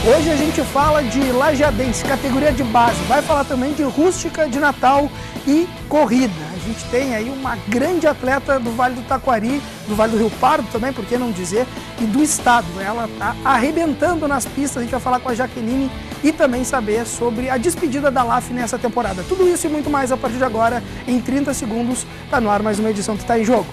Hoje a gente fala de lajadense, categoria de base, vai falar também de rústica, de Natal e corrida. A gente tem aí uma grande atleta do Vale do Taquari, do Vale do Rio Pardo também, por que não dizer, e do estado. Ela está arrebentando nas pistas, a gente vai falar com a Jaqueline e também saber sobre a despedida da LAF nessa temporada. Tudo isso e muito mais a partir de agora, em 30 segundos, está no ar mais uma edição do Tá em Jogo.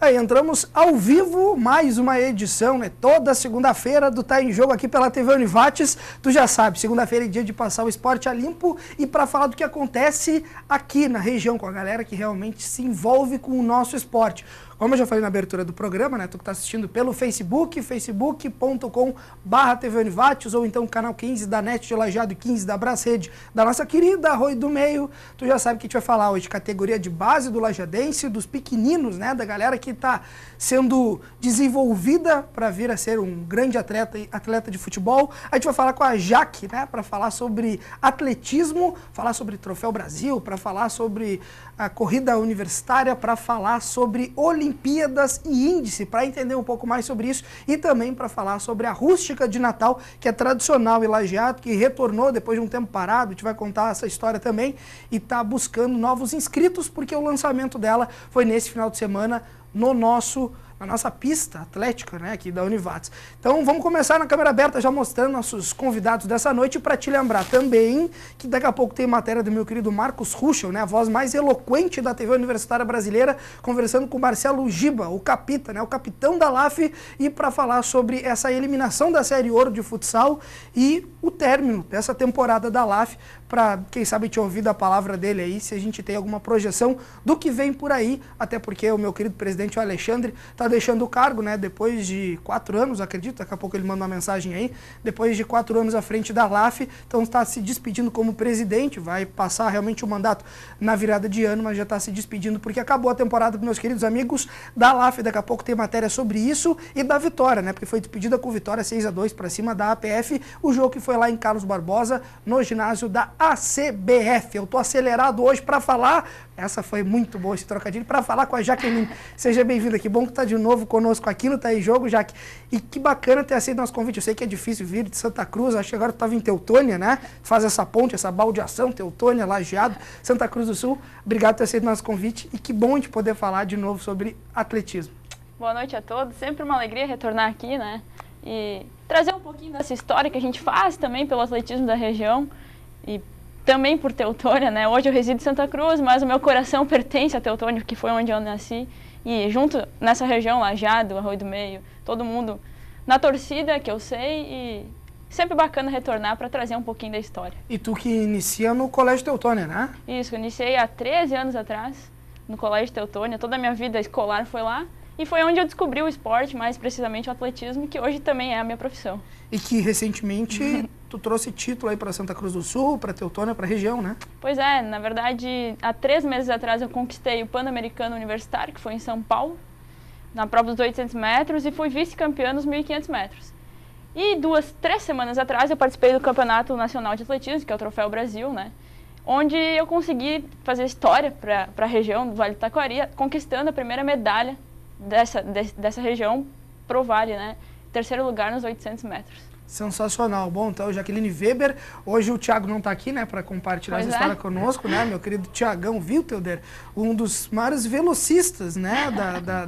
Aí, entramos ao vivo, mais uma edição, né? Toda segunda-feira do Tá em Jogo aqui pela TV Univates. Tu já sabe, segunda-feira é dia de passar o esporte a limpo e para falar do que acontece aqui na região, com a galera que realmente se envolve com o nosso esporte. Como eu já falei na abertura do programa, né? Tu que tá assistindo pelo Facebook, facebook.com/TV Univates, ou então canal 15 da NET de Lajeado e 15 da Brasrede, da nossa querida Arroio do Meio. Tu já sabe que a gente vai falar hoje de categoria de base do lajadense, dos pequeninos, né? Da galera que tá sendo desenvolvida para vir a ser um grande atleta de futebol. A gente vai falar com a Jaque, né? Para falar sobre atletismo, falar sobre Troféu Brasil, para falar sobre a corrida universitária, para falar sobre Olimpíadas e índice, para entender um pouco mais sobre isso e também para falar sobre a rústica de Natal, que é tradicional em Lajeado, que retornou depois de um tempo parado. A gente vai contar essa história também e está buscando novos inscritos, porque o lançamento dela foi nesse final de semana na nossa pista atlética, né, aqui da Univates. Então vamos começar na câmera aberta já mostrando nossos convidados dessa noite, para te lembrar também que daqui a pouco tem matéria do meu querido Marcos Ruschel, né, a voz mais eloquente da TV Universitária Brasileira, conversando com o Marcelo Giba, o Capita, né, o capitão da LAF, e para falar sobre essa eliminação da Série Ouro de futsal e o término dessa temporada da LAF, para quem sabe te ouvir da palavra dele aí, se a gente tem alguma projeção do que vem por aí, até porque o meu querido presidente o Alexandre está deixando o cargo, né, depois de 4 anos, acredito, daqui a pouco ele manda uma mensagem aí, depois de 4 anos à frente da LAF, então está se despedindo como presidente, vai passar realmente o mandato na virada de ano, mas já está se despedindo porque acabou a temporada dos meus queridos amigos da LAF. Daqui a pouco tem matéria sobre isso e da vitória, né, porque foi despedida com vitória 6-2 para cima da APF, o jogo que foi lá em Carlos Barbosa, no ginásio da ACBF. Eu tô acelerado hoje para falar, essa foi muito boa esse trocadilho, para falar com a Jaqueline. Seja bem-vinda, que bom que tá de novo conosco aqui no Tá em Jogo, Jaque. E que bacana ter aceito nosso convite. Eu sei que é difícil vir de Santa Cruz, acho que agora tu tava em Teutônia, né? Faz essa ponte, essa baldeação, Teutônia, Lajeado, Santa Cruz do Sul. Obrigado por ter aceito nosso convite e que bom de poder falar de novo sobre atletismo. Boa noite a todos, sempre uma alegria retornar aqui, né? E trazer um pouquinho dessa história que a gente faz também pelo atletismo da região e também por Teutônia, né? Hoje eu resido em Santa Cruz, mas o meu coração pertence a Teutônia, que foi onde eu nasci. E junto nessa região, Lajeado, Arroio do Meio, todo mundo na torcida, que eu sei, e sempre bacana retornar para trazer um pouquinho da história. E tu que inicia no Colégio Teutônia, né? Isso, eu iniciei há 13 anos atrás no Colégio Teutônia, toda a minha vida escolar foi lá. E foi onde eu descobri o esporte, mais precisamente o atletismo, que hoje também é a minha profissão. E que recentemente tu trouxe título aí para Santa Cruz do Sul, para Teutônia, para a região, né? Pois é, na verdade, há 3 meses atrás eu conquistei o Pan-Americano Universitário, que foi em São Paulo, na prova dos 800 metros, e fui vice-campeã nos 1.500 metros. E 3 semanas atrás eu participei do Campeonato Nacional de Atletismo, que é o Troféu Brasil, né? Onde eu consegui fazer história para a região do Vale do Taquari, conquistando a primeira medalha dessa região pro Vale, né? 3º lugar nos 800 metros. Sensacional. Bom, então, Jaqueline Weber, hoje o Thiago não está aqui, né, para compartilhar essa história conosco, né, meu querido Thiagão Wiltelder, um dos maiores velocistas, né,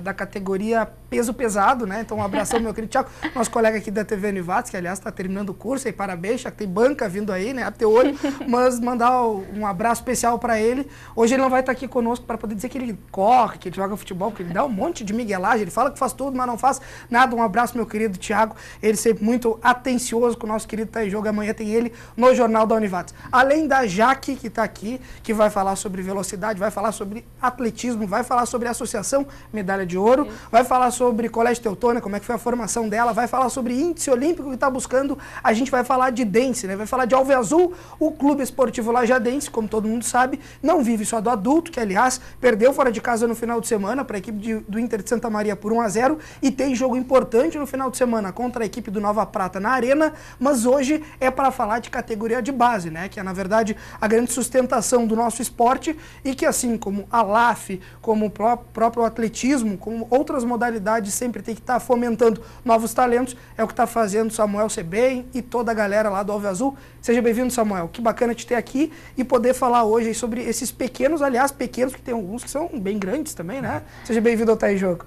da categoria peso pesado, né, então um abração, meu querido Thiago, nosso colega aqui da TV Univates, que aliás está terminando o curso, e parabéns, já que tem banca vindo aí, né, a teu olho, mas mandar um abraço especial para ele. Hoje ele não vai estar aqui conosco para poder dizer que ele corre, que ele joga futebol, que ele dá um monte de miguelagem, ele fala que faz tudo, mas não faz nada. Um abraço, meu querido Thiago, ele sempre muito atencioso com o nosso querido Tá em Jogo. Amanhã tem ele no Jornal da Univates. Além da Jaque, que está aqui, que vai falar sobre velocidade, vai falar sobre atletismo, vai falar sobre a Associação Medalha de Ouro, vai falar sobre Colégio Teutônia, como é que foi a formação dela, vai falar sobre índice olímpico que está buscando, a gente vai falar de dance, né? Vai falar de Alve Azul, o Clube Esportivo Lajadense, como todo mundo sabe, não vive só do adulto, que aliás perdeu fora de casa no final de semana para a equipe do Inter de Santa Maria por 1-0 e tem jogo importante no final de semana contra a equipe do Nova Prata na Arena, mas hoje é para falar de categoria de base, né? Que é, na verdade, a grande sustentação do nosso esporte e que, assim como a LAF, como o próprio atletismo, como outras modalidades, sempre tem que estar fomentando novos talentos, é o que está fazendo o Samuel Sebem e toda a galera lá do Alve Azul. Seja bem-vindo, Samuel. Que bacana te ter aqui e poder falar hoje sobre esses pequenos, aliás, pequenos, que tem alguns que são bem grandes também, né? Seja bem-vindo ao Tá em Jogo.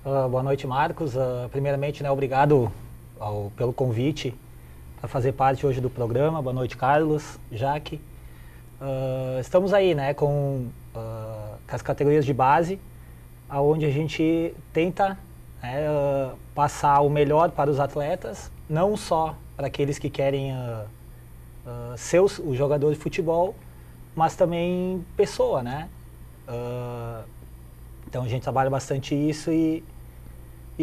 Boa noite, Marcos. Primeiramente, né, obrigado pelo convite para fazer parte hoje do programa. Boa noite, Carlos, Jaque. Estamos aí, né, com as categorias de base, onde a gente tenta passar o melhor para os atletas, não só para aqueles que querem ser o jogador de futebol, mas também pessoa, né? Então a gente trabalha bastante isso e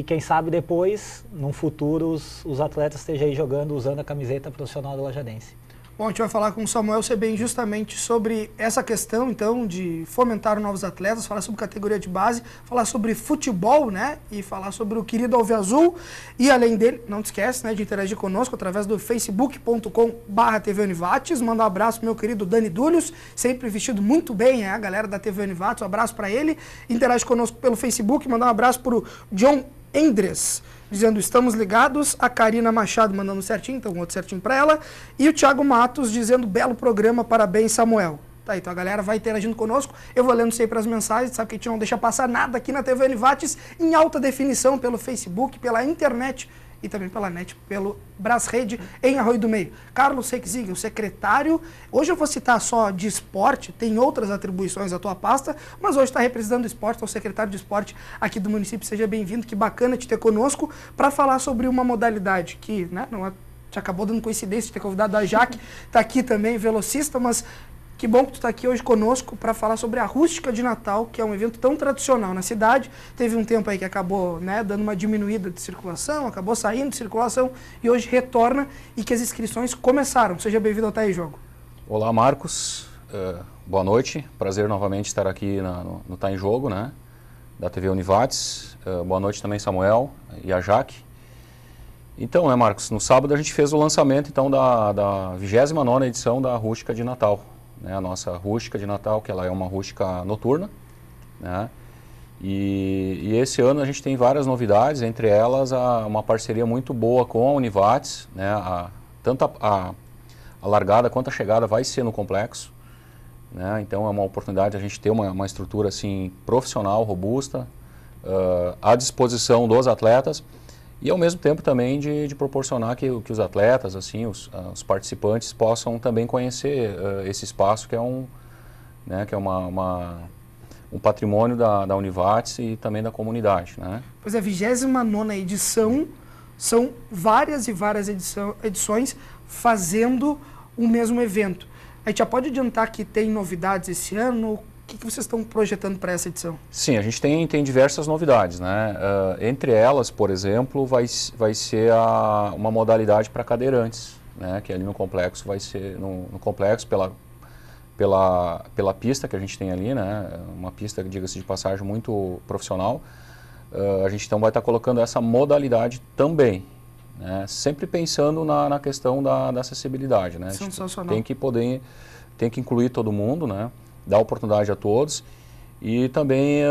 quem sabe depois, num futuro, os atletas estejam aí jogando, usando a camiseta profissional do Lajadense. Bom, a gente vai falar com o Samuel Sebem justamente sobre essa questão, então, de fomentar novos atletas, falar sobre categoria de base, falar sobre futebol, né, e falar sobre o querido Alve Azul. E além dele, não te esquece, né, de interagir conosco através do facebook.com/TV Univates. Manda um abraço pro meu querido Dani Dúlios, sempre vestido muito bem, a galera da TV Univates, um abraço para ele. Interage conosco pelo Facebook, mandar um abraço pro John Endres, dizendo estamos ligados, a Karina Machado mandando certinho, então um outro certinho para ela, e o Thiago Matos dizendo belo programa, parabéns, Samuel. Tá, então a galera vai interagindo conosco, eu vou lendo sempre as mensagens, sabe que a gente não deixa passar nada aqui na TV Univates, em alta definição pelo Facebook, pela internet e também pela net, pelo Brasrede em Arroio do Meio. Carlos Seixig, o secretário, hoje eu vou citar só de esporte, tem outras atribuições à tua pasta, mas hoje está representando o esporte, é o secretário de esporte aqui do município. Seja bem-vindo, que bacana te ter conosco para falar sobre uma modalidade que, né, não te acabou dando coincidência de ter convidado a Jaque, está aqui também, velocista, mas que bom que tu está aqui hoje conosco para falar sobre a Rústica de Natal, que é um evento tão tradicional na cidade. Teve um tempo aí que acabou, né, dando uma diminuída de circulação, acabou saindo de circulação e hoje retorna e que as inscrições começaram. Seja bem-vindo ao Tá em Jogo. Olá, Marcos. Boa noite. Prazer novamente estar aqui no Tá em Jogo, né, da TV Univates. Boa noite também, Samuel e a Jaque. Então, né, Marcos, no sábado a gente fez o lançamento então da 29ª edição da Rústica de Natal. Né, a nossa rústica de Natal, que ela é uma rústica noturna, né, e esse ano a gente tem várias novidades, entre elas uma parceria muito boa com a Univates, né, tanto a largada quanto a chegada vai ser no complexo, né, então é uma oportunidade de a gente ter uma estrutura assim, profissional, robusta, à disposição dos atletas, e ao mesmo tempo também de proporcionar que os atletas, assim, os participantes possam também conhecer esse espaço que é um patrimônio da Univates e também da comunidade, né? Pois é, a 29ª edição, são várias e várias edições fazendo o mesmo evento. A gente já pode adiantar que tem novidades esse ano? O que vocês estão projetando para essa edição? Sim, a gente tem diversas novidades, né? Entre elas, por exemplo, vai ser uma modalidade para cadeirantes, né? Que ali no complexo vai ser no complexo pela pista que a gente tem ali, né? Uma pista, diga-se de passagem, muito profissional. A gente então vai estar colocando essa modalidade também, né? Sempre pensando na questão da acessibilidade, né? Sensacional. Tem que incluir todo mundo, né? Dar oportunidade a todos, e também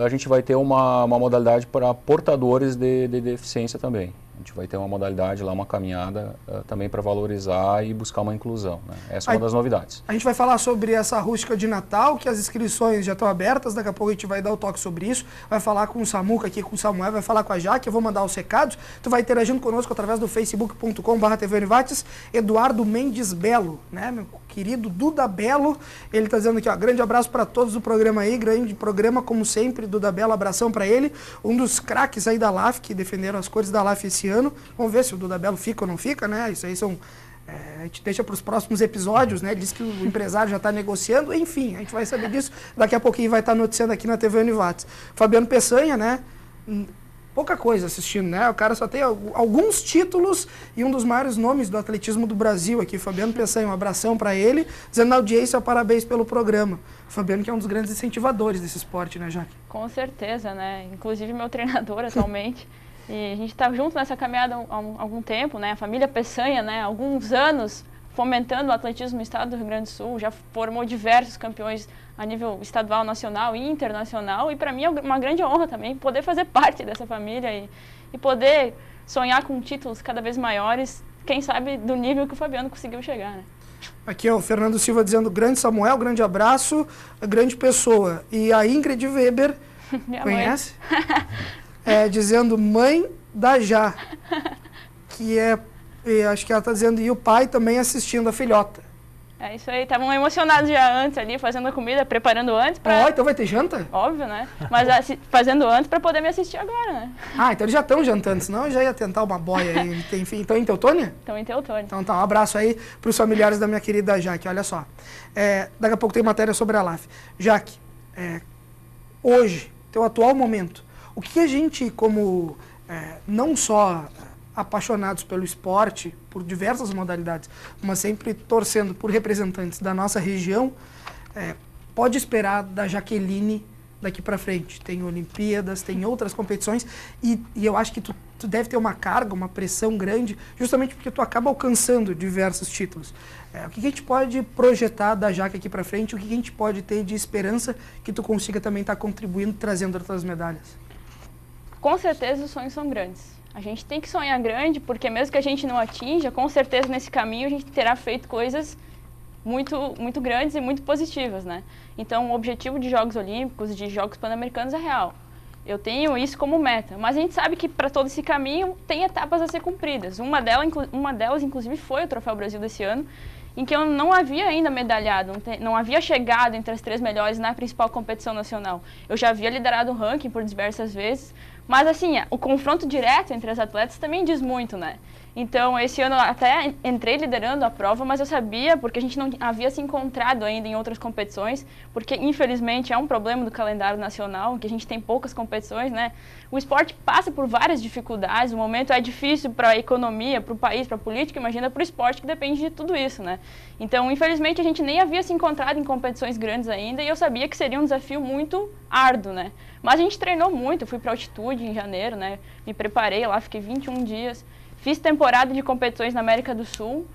a gente vai ter uma modalidade para portadores de deficiência também. A gente vai ter uma modalidade lá, uma caminhada também para valorizar e buscar uma inclusão, né? Essa é uma das novidades. A gente vai falar sobre essa rústica de Natal, que as inscrições já estão abertas, daqui a pouco a gente vai dar o toque sobre isso, vai falar com o Samuca aqui, com o Samuel, vai falar com a Jaque, eu vou mandar os recados, tu vai interagindo conosco através do facebook.com/TV Univates. Eduardo Mendes Belo, né, meu querido Duda Belo, ele está dizendo aqui, ó, grande abraço para todos do programa aí, grande programa como sempre, Duda Belo, abração para ele, um dos craques aí da LAF, que defenderam as cores da LAF esse ano. Vamos ver se o Duda Belo fica ou não fica, né? Isso aí a gente deixa para os próximos episódios, né? Ele disse que o empresário já está negociando, enfim, a gente vai saber disso. Daqui a pouquinho vai estar noticiando aqui na TV Univates. Fabiano Peçanha, né? Pouca coisa assistindo, né? O cara só tem alguns títulos e um dos maiores nomes do atletismo do Brasil aqui, Fabiano Peçanha, um abração para ele, dizendo na audiência, parabéns pelo programa. O Fabiano que é um dos grandes incentivadores desse esporte, né, Jaque? Com certeza, né? Inclusive meu treinador atualmente. E a gente está junto nessa caminhada há algum tempo, né? A família Peçanha, né? Há alguns anos fomentando o atletismo no estado do Rio Grande do Sul, já formou diversos campeões a nível estadual, nacional e internacional. E para mim é uma grande honra também poder fazer parte dessa família e poder sonhar com títulos cada vez maiores, quem sabe do nível que o Fabiano conseguiu chegar, né? Aqui é o Fernando Silva dizendo grande Samuel, grande abraço, grande pessoa. E a Ingrid Weber, conhece? Dizendo mãe da Já, que acho que ela está dizendo, e o pai também assistindo a filhota. É isso aí, estavam emocionados já antes ali, fazendo a comida, preparando antes então vai ter janta? Óbvio, né? Mas fazendo antes para poder me assistir agora, né? Então eles já estão jantando, senão eu já ia tentar uma boia aí. Enfim, estão em Teutônia? Estão em Teutônia. Então tá, um abraço aí para os familiares da minha querida Jaque, olha só. Daqui a pouco tem matéria sobre a LAF. Jaque, hoje, teu atual momento, o que a gente, como não só apaixonados pelo esporte, por diversas modalidades, mas sempre torcendo por representantes da nossa região, pode esperar da Jaqueline daqui para frente? Tem Olimpíadas, tem outras competições, e eu acho que tu deve ter uma carga, uma pressão grande, justamente porque tu acaba alcançando diversos títulos. O que a gente pode projetar da Jaque aqui para frente? O que a gente pode ter de esperança que tu consiga também estar contribuindo, trazendo outras medalhas? Com certeza os sonhos são grandes. A gente tem que sonhar grande, porque mesmo que a gente não atinja, com certeza nesse caminho a gente terá feito coisas muito, muito grandes e muito positivas, né? Então o objetivo de Jogos Olímpicos, de Jogos Pan-Americanos é real. Eu tenho isso como meta, mas a gente sabe que para todo esse caminho tem etapas a ser cumpridas. Uma delas, inclusive, foi o Troféu Brasil desse ano, em que eu não havia ainda medalhado, não havia chegado entre as 3 melhores na principal competição nacional. Eu já havia liderado o ranking por diversas vezes, mas assim, o confronto direto entre as atletas também diz muito, né? Então, esse ano eu até entrei liderando a prova, mas eu sabia, porque a gente não havia se encontrado ainda em outras competições, porque infelizmente é um problema do calendário nacional, que a gente tem poucas competições, né? O esporte passa por várias dificuldades, o momento é difícil para a economia, para o país, para a política, imagina para o esporte que depende de tudo isso, né? Então, infelizmente, a gente nem havia se encontrado em competições grandes ainda, e eu sabia que seria um desafio muito árduo, né? Mas a gente treinou muito, eu fui para altitude em janeiro, né? Me preparei lá, fiquei 21 dias. Fiz temporada de competições na América do Sul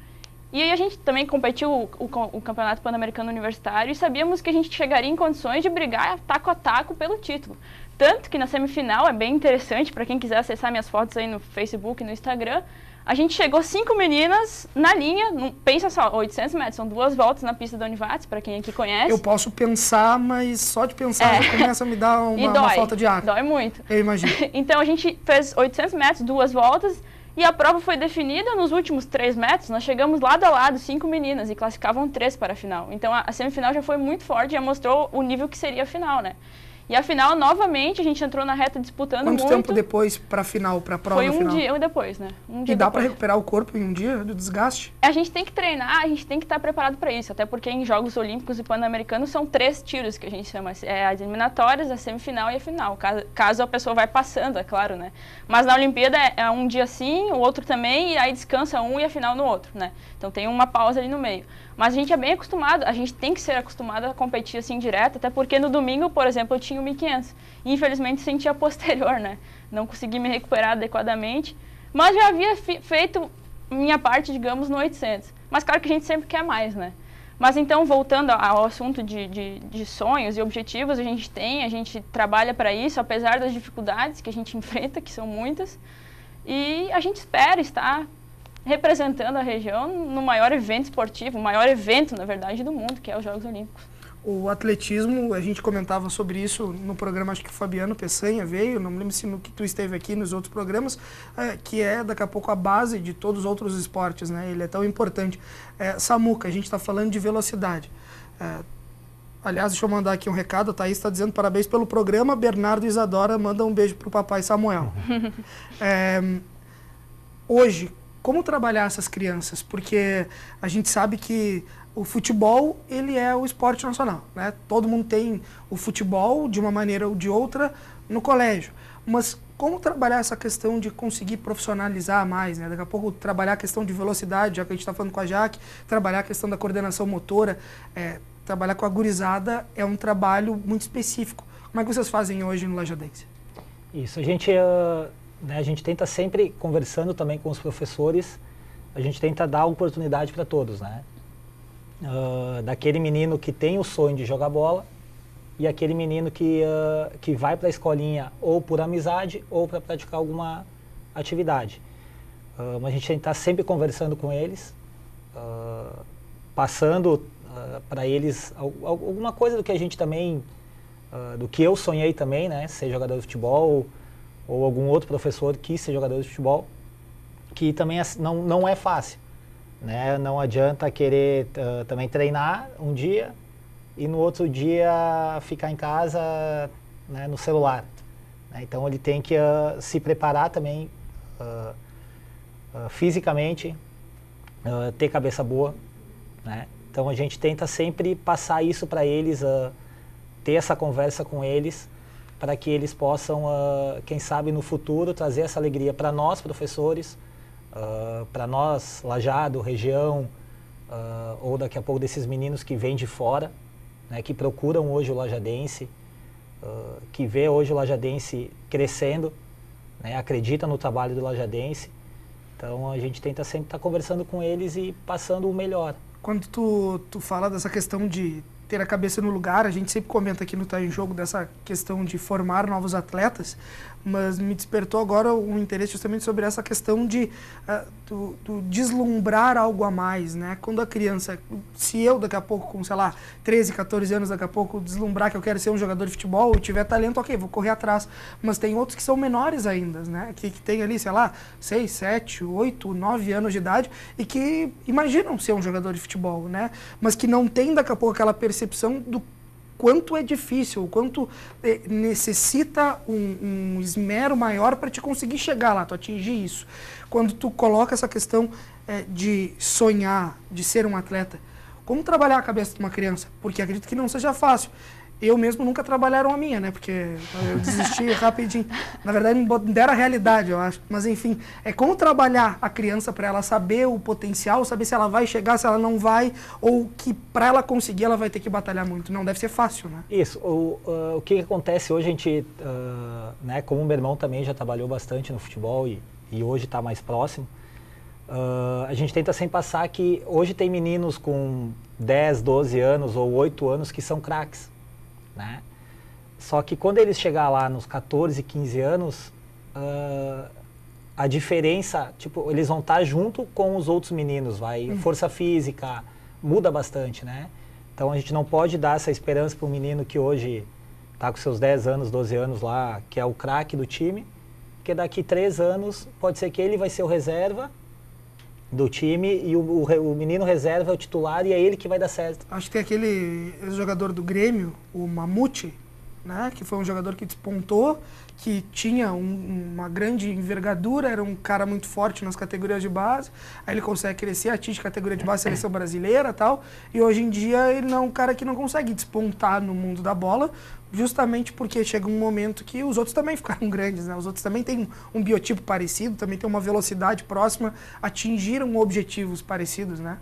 e aí a gente também competiu o Campeonato Pan-Americano Universitário e sabíamos que a gente chegaria em condições de brigar taco a taco pelo título. Tanto que na semifinal, é bem interessante para quem quiser acessar minhas fotos aí no Facebook e no Instagram, a gente chegou 5 meninas na linha, pensa só, 800 metros, são 2 voltas na pista da Univates, para quem aqui conhece. Eu posso pensar, mas só de pensar já começa a me dar uma falta de ar. Dói muito. Eu imagino. Então a gente fez 800 metros, 2 voltas, e a prova foi definida nos últimos 3 metros, nós chegamos lado a lado, 5 meninas, e classificavam 3 para a final. Então a semifinal já foi muito forte, já mostrou o nível que seria a final, né? E a final, novamente, a gente entrou na reta disputando muito. Quanto tempo depois para a final, para a prova final? Foi um dia depois, né? E dá para recuperar o corpo em um dia do desgaste? A gente tem que treinar, a gente tem que estar preparado para isso, até porque em Jogos Olímpicos e Pan-Americanos são 3 tiros que a gente chama, as eliminatórias, a semifinal e a final, caso a pessoa vai passando, é claro, né? Mas na Olimpíada é um dia sim, o outro também, e aí descansa um e a final no outro, né? Então tem uma pausa ali no meio. Mas a gente é bem acostumado, a gente tem que ser acostumado a competir assim direto, até porque no domingo, por exemplo, eu tinha o 1.500. E infelizmente senti a posterior, né? Não consegui me recuperar adequadamente. Mas já havia feito minha parte, digamos, no 800. Mas claro que a gente sempre quer mais, né? Mas então, voltando ao assunto de sonhos e objetivos, a gente trabalha para isso, apesar das dificuldades que a gente enfrenta, que são muitas. E a gente espera estar representando a região no maior evento esportivo, o maior evento, na verdade, do mundo, que é os Jogos Olímpicos. O atletismo, a gente comentava sobre isso no programa, acho que o Fabiano Peçanha veio, não me lembro se no que tu esteve aqui nos outros programas, que é daqui a pouco a base de todos os outros esportes, né? Ele é tão importante. Samuca, a gente está falando de velocidade. Aliás, deixa eu mandar aqui um recado, a Thaís está dizendo parabéns pelo programa, Bernardo e Isadora manda um beijo para o papai Samuel. Hoje, como trabalhar essas crianças? Porque a gente sabe que o futebol, ele é o esporte nacional, né? Todo mundo tem o futebol, de uma maneira ou de outra, no colégio. Mas como trabalhar essa questão de conseguir profissionalizar mais, né? Daqui a pouco trabalhar a questão de velocidade, já que a gente está falando com a Jaque, trabalhar a questão da coordenação motora, trabalhar com a gurizada é um trabalho muito específico. Como é que vocês fazem hoje no Lajadense? Isso, a gente né, a gente tenta sempre, conversando também com os professores, a gente tenta dar oportunidade para todos, né? Daquele menino que tem o sonho de jogar bola e aquele menino que vai para a escolinha ou por amizade ou para praticar alguma atividade. Mas a gente está sempre conversando com eles, passando para eles alguma coisa do que a gente também, do que eu sonhei também, né? Ser jogador de futebol ou algum outro professor quis ser jogador de futebol, que também não é fácil. Né? Não adianta querer também treinar um dia e no outro dia ficar em casa, né, no celular. Né? Então ele tem que se preparar também fisicamente, ter cabeça boa. Né? Então a gente tenta sempre passar isso para eles, ter essa conversa com eles, para que eles possam, quem sabe no futuro, trazer essa alegria para nós, professores, para nós, Lajado, região, ou daqui a pouco desses meninos que vêm de fora, né, que procuram hoje o lajadense, que vê hoje o lajadense crescendo, né, acredita no trabalho do lajadense. Então a gente tenta sempre estar conversando com eles e passando o melhor. Quando tu fala dessa questão de ter a cabeça no lugar, a gente sempre comenta aqui no Tá em Jogo dessa questão de formar novos atletas, mas me despertou agora um interesse justamente sobre essa questão de do deslumbrar algo a mais, né? Quando a criança, se eu daqui a pouco com, sei lá, 13, 14 anos, daqui a pouco deslumbrar que eu quero ser um jogador de futebol, eu tiver talento, ok, vou correr atrás, mas tem outros que são menores ainda, né? Que tem ali, sei lá, 6, 7, 8, 9 anos de idade e que imaginam ser um jogador de futebol, né? Mas que não tem daqui a pouco aquela percepção do quanto é difícil, o quanto necessita um esmero maior para te conseguir chegar lá, tu atingir isso. Quando tu coloca essa questão de sonhar, de ser um atleta, como trabalhar a cabeça de uma criança? Porque acredito que não seja fácil. Eu mesmo nunca trabalharam a minha, né? Porque eu desisti rapidinho. Na verdade, me deram a realidade, eu acho. Mas, enfim, é como trabalhar a criança para ela saber o potencial, saber se ela vai chegar, se ela não vai, ou que para ela conseguir ela vai ter que batalhar muito. Não deve ser fácil, né? Isso. O que acontece hoje, a gente, né, como o meu irmão também já trabalhou bastante no futebol e hoje está mais próximo, a gente tenta sempre passar que hoje tem meninos com 10, 12 anos ou 8 anos que são craques. Né? Só que quando eles chegar lá nos 14, 15 anos, a diferença, tipo, eles vão estar junto com os outros meninos, força física, muda bastante, né? Então a gente não pode dar essa esperança para um menino que hoje está com seus 10 anos, 12 anos lá, que é o craque do time, porque daqui 3 anos pode ser que ele vai ser o reserva do time e o menino reserva é o titular e é ele que vai dar certo. Acho que tem aquele jogador do Grêmio, o Mamute, né, que foi um jogador que despontou, que tinha uma grande envergadura, era um cara muito forte nas categorias de base, aí ele consegue crescer, atinge categoria de base, seleção brasileira e tal, e hoje em dia ele não é um cara que não consegue despontar no mundo da bola, justamente porque chega um momento que os outros também ficaram grandes, né? Os outros também têm um biotipo parecido, também têm uma velocidade próxima, atingiram objetivos parecidos, né?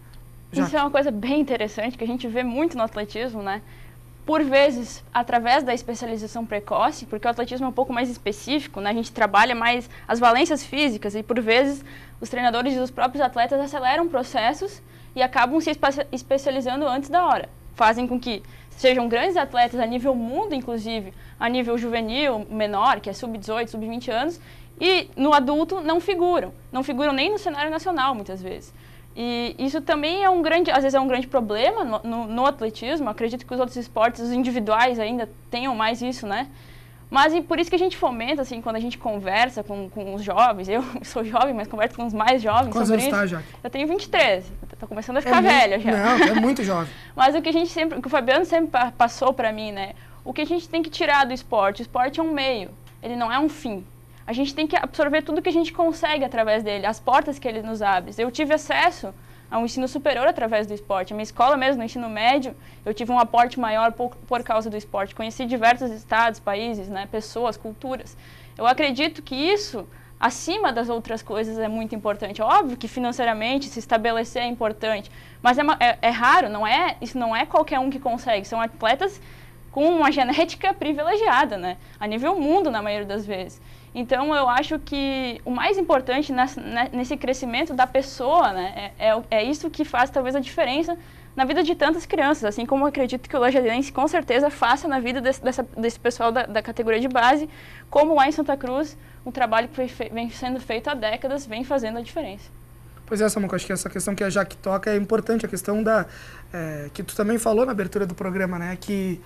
Isso é uma coisa bem interessante que a gente vê muito no atletismo, né? Por vezes, através da especialização precoce, porque o atletismo é um pouco mais específico, né? A gente trabalha mais as valências físicas e, por vezes, os treinadores e os próprios atletas aceleram processos e acabam se especializando antes da hora. Fazem com que sejam grandes atletas a nível mundo, inclusive, a nível juvenil, menor, que é sub-18, sub-20 anos, e no adulto não figuram nem no cenário nacional, muitas vezes. E isso também às vezes é um grande problema no atletismo. Acredito que os outros esportes, os individuais ainda tenham mais isso, né? Mas por isso que a gente fomenta, assim, quando a gente conversa com os jovens, eu sou jovem, mas converso com os mais jovens sobre isso. Quantos anos tá, Jaque? Eu tenho 23, tô começando a ficar velha já. Não, é muito jovem. Mas o que o Fabiano sempre passou para mim, né? O que a gente tem que tirar do esporte? O esporte é um meio, ele não é um fim. A gente tem que absorver tudo que a gente consegue através dele, as portas que ele nos abre. Eu tive acesso a um ensino superior através do esporte. A minha escola mesmo, no ensino médio, eu tive um aporte maior por causa do esporte. Conheci diversos estados, países, né, pessoas, culturas. Eu acredito que isso, acima das outras coisas, é muito importante. É óbvio que financeiramente se estabelecer é importante, mas é raro, isso não é qualquer um que consegue. São atletas com uma genética privilegiada, né? A nível mundo, na maioria das vezes. Então, eu acho que o mais importante nesse crescimento da pessoa, né, é isso que faz talvez a diferença na vida de tantas crianças, assim como eu acredito que o Lajadense com certeza faça na vida desse pessoal da categoria de base, como lá em Santa Cruz, um trabalho que vem sendo feito há décadas, vem fazendo a diferença. Pois é, Samuca, acho que essa questão que a Jaque toca é importante, a questão que tu também falou na abertura do programa, né, que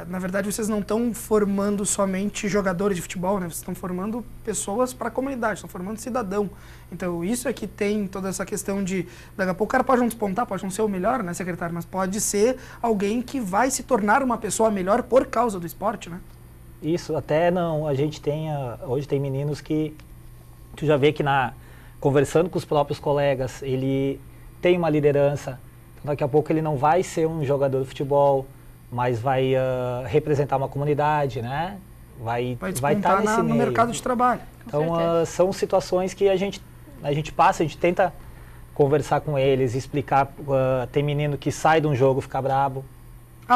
na verdade vocês não estão formando somente jogadores de futebol, né, vocês estão formando pessoas para a comunidade, estão formando cidadão. Então isso é que tem toda essa questão de, daqui a pouco o cara pode não despontar, pode não ser o melhor, né, secretário, mas pode ser alguém que vai se tornar uma pessoa melhor por causa do esporte, né? Isso, até não, a gente tem, hoje tem meninos que tu já vê que conversando com os próprios colegas, ele tem uma liderança, então daqui a pouco ele não vai ser um jogador de futebol, mas vai representar uma comunidade, né? Vai estar nesse meio. No mercado de trabalho. Então, são situações que a gente passa, a gente tenta conversar com eles, explicar. Tem menino que sai de um jogo, fica brabo.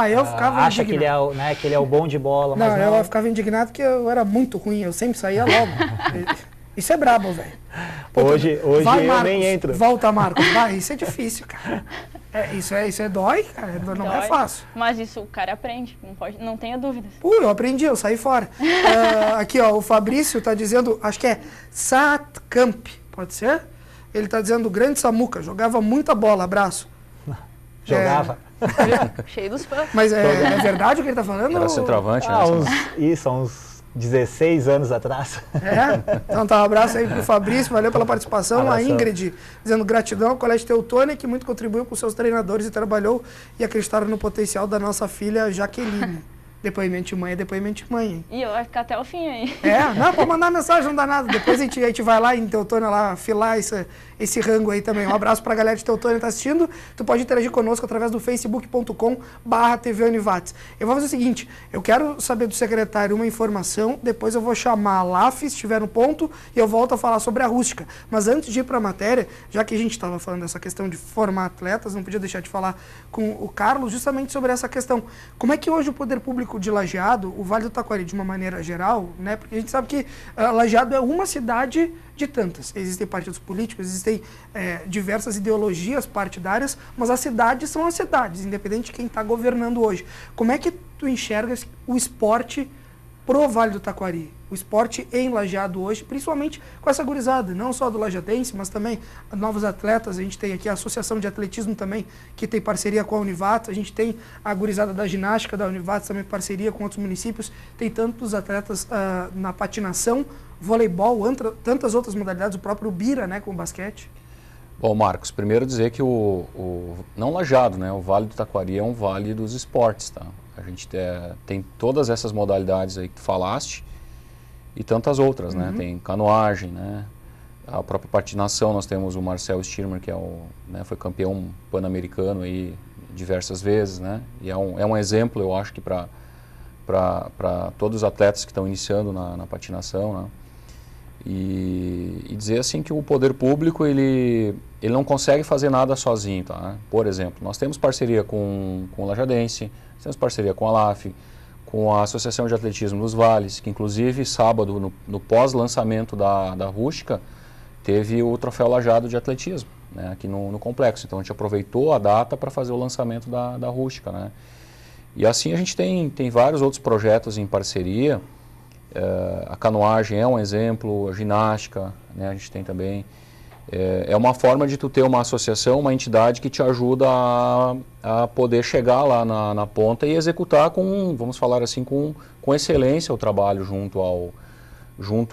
Eu ficava acha indignado. Que ele é o bom de bola, mas não. Eu ficava indignado porque eu era muito ruim, eu sempre saía logo. Isso é brabo, velho. Hoje vai, eu Marcos, nem entro. Volta, Marcos. Vai, isso é difícil, cara. Isso dói, cara. Não é fácil. Mas isso o cara aprende, não tenha dúvidas. Eu aprendi, eu saí fora. Aqui, ó, o Fabrício tá dizendo, acho que é Satcamp, pode ser? Ele tá dizendo, grande Samuca, jogava muita bola, abraço. Jogava. Cheio dos fãs. Mas é verdade o que ele tá falando? Era centroavante, né? Uns 16 anos atrás. Então tá, um abraço aí pro Fabrício, valeu pela participação. Abração. A Ingrid, dizendo gratidão ao Colégio Teutônia, que muito contribuiu com seus treinadores e trabalhou e acreditaram no potencial da nossa filha Jaqueline. Depoimento de mãe é depoimento de mãe, hein? E eu vou ficar até o fim aí. Não, pode mandar mensagem, não dá nada. Depois a gente vai lá em Teutônia, lá, filar esse rango aí também. Um abraço pra galera de Teutônia que tá assistindo. Tu pode interagir conosco através do facebook.com/TV Univates. Eu vou fazer o seguinte, eu quero saber do secretário uma informação, depois eu vou chamar a LAF, se estiver no ponto, e eu volto a falar sobre a rústica. Mas antes de ir pra matéria, já que a gente estava falando dessa questão de formar atletas, não podia deixar de falar com o Carlos justamente sobre essa questão. Como é que hoje o poder público de Lajeado, o Vale do Taquari, de uma maneira geral, né? Porque a gente sabe que Lajeado é uma cidade de tantas. Existem partidos políticos, existem diversas ideologias partidárias, mas as cidades são as cidades, independente de quem está governando hoje. Como é que tu enxergas o esporte pro Vale do Taquari? O esporte em Lajeado hoje, principalmente com essa gurizada, não só do Lajadense, mas também novos atletas. A gente tem aqui a Associação de Atletismo também, que tem parceria com a Univates. A gente tem a gurizada da ginástica da Univates, também parceria com outros municípios. Tem tantos atletas na patinação, voleibol, tantas outras modalidades, o próprio Bira, né, com o basquete. Bom, Marcos, primeiro dizer que não Lajeado, né, o Vale do Taquari é um vale dos esportes, tá? A gente tem todas essas modalidades aí que tu falaste e tantas outras, né? Tem canoagem, né? A própria patinação, nós temos o Marcel Stirmer, que foi campeão pan-americano aí diversas vezes, né? E é um exemplo, eu acho que para todos os atletas que estão iniciando na patinação, né? E dizer assim que o poder público ele não consegue fazer nada sozinho, tá? Por exemplo, nós temos parceria com o Lajadense, temos parceria com a LAF, com a Associação de Atletismo dos Vales, que inclusive sábado, no pós-lançamento da rústica, teve o Troféu Lajeado de Atletismo, né, aqui no complexo. Então a gente aproveitou a data para fazer o lançamento da rústica, né? E assim a gente tem vários outros projetos em parceria. A canoagem é um exemplo, a ginástica, né, a gente tem também. É uma forma de tu ter uma associação, uma entidade que te ajuda a poder chegar lá na ponta e executar vamos falar assim, com excelência o trabalho junto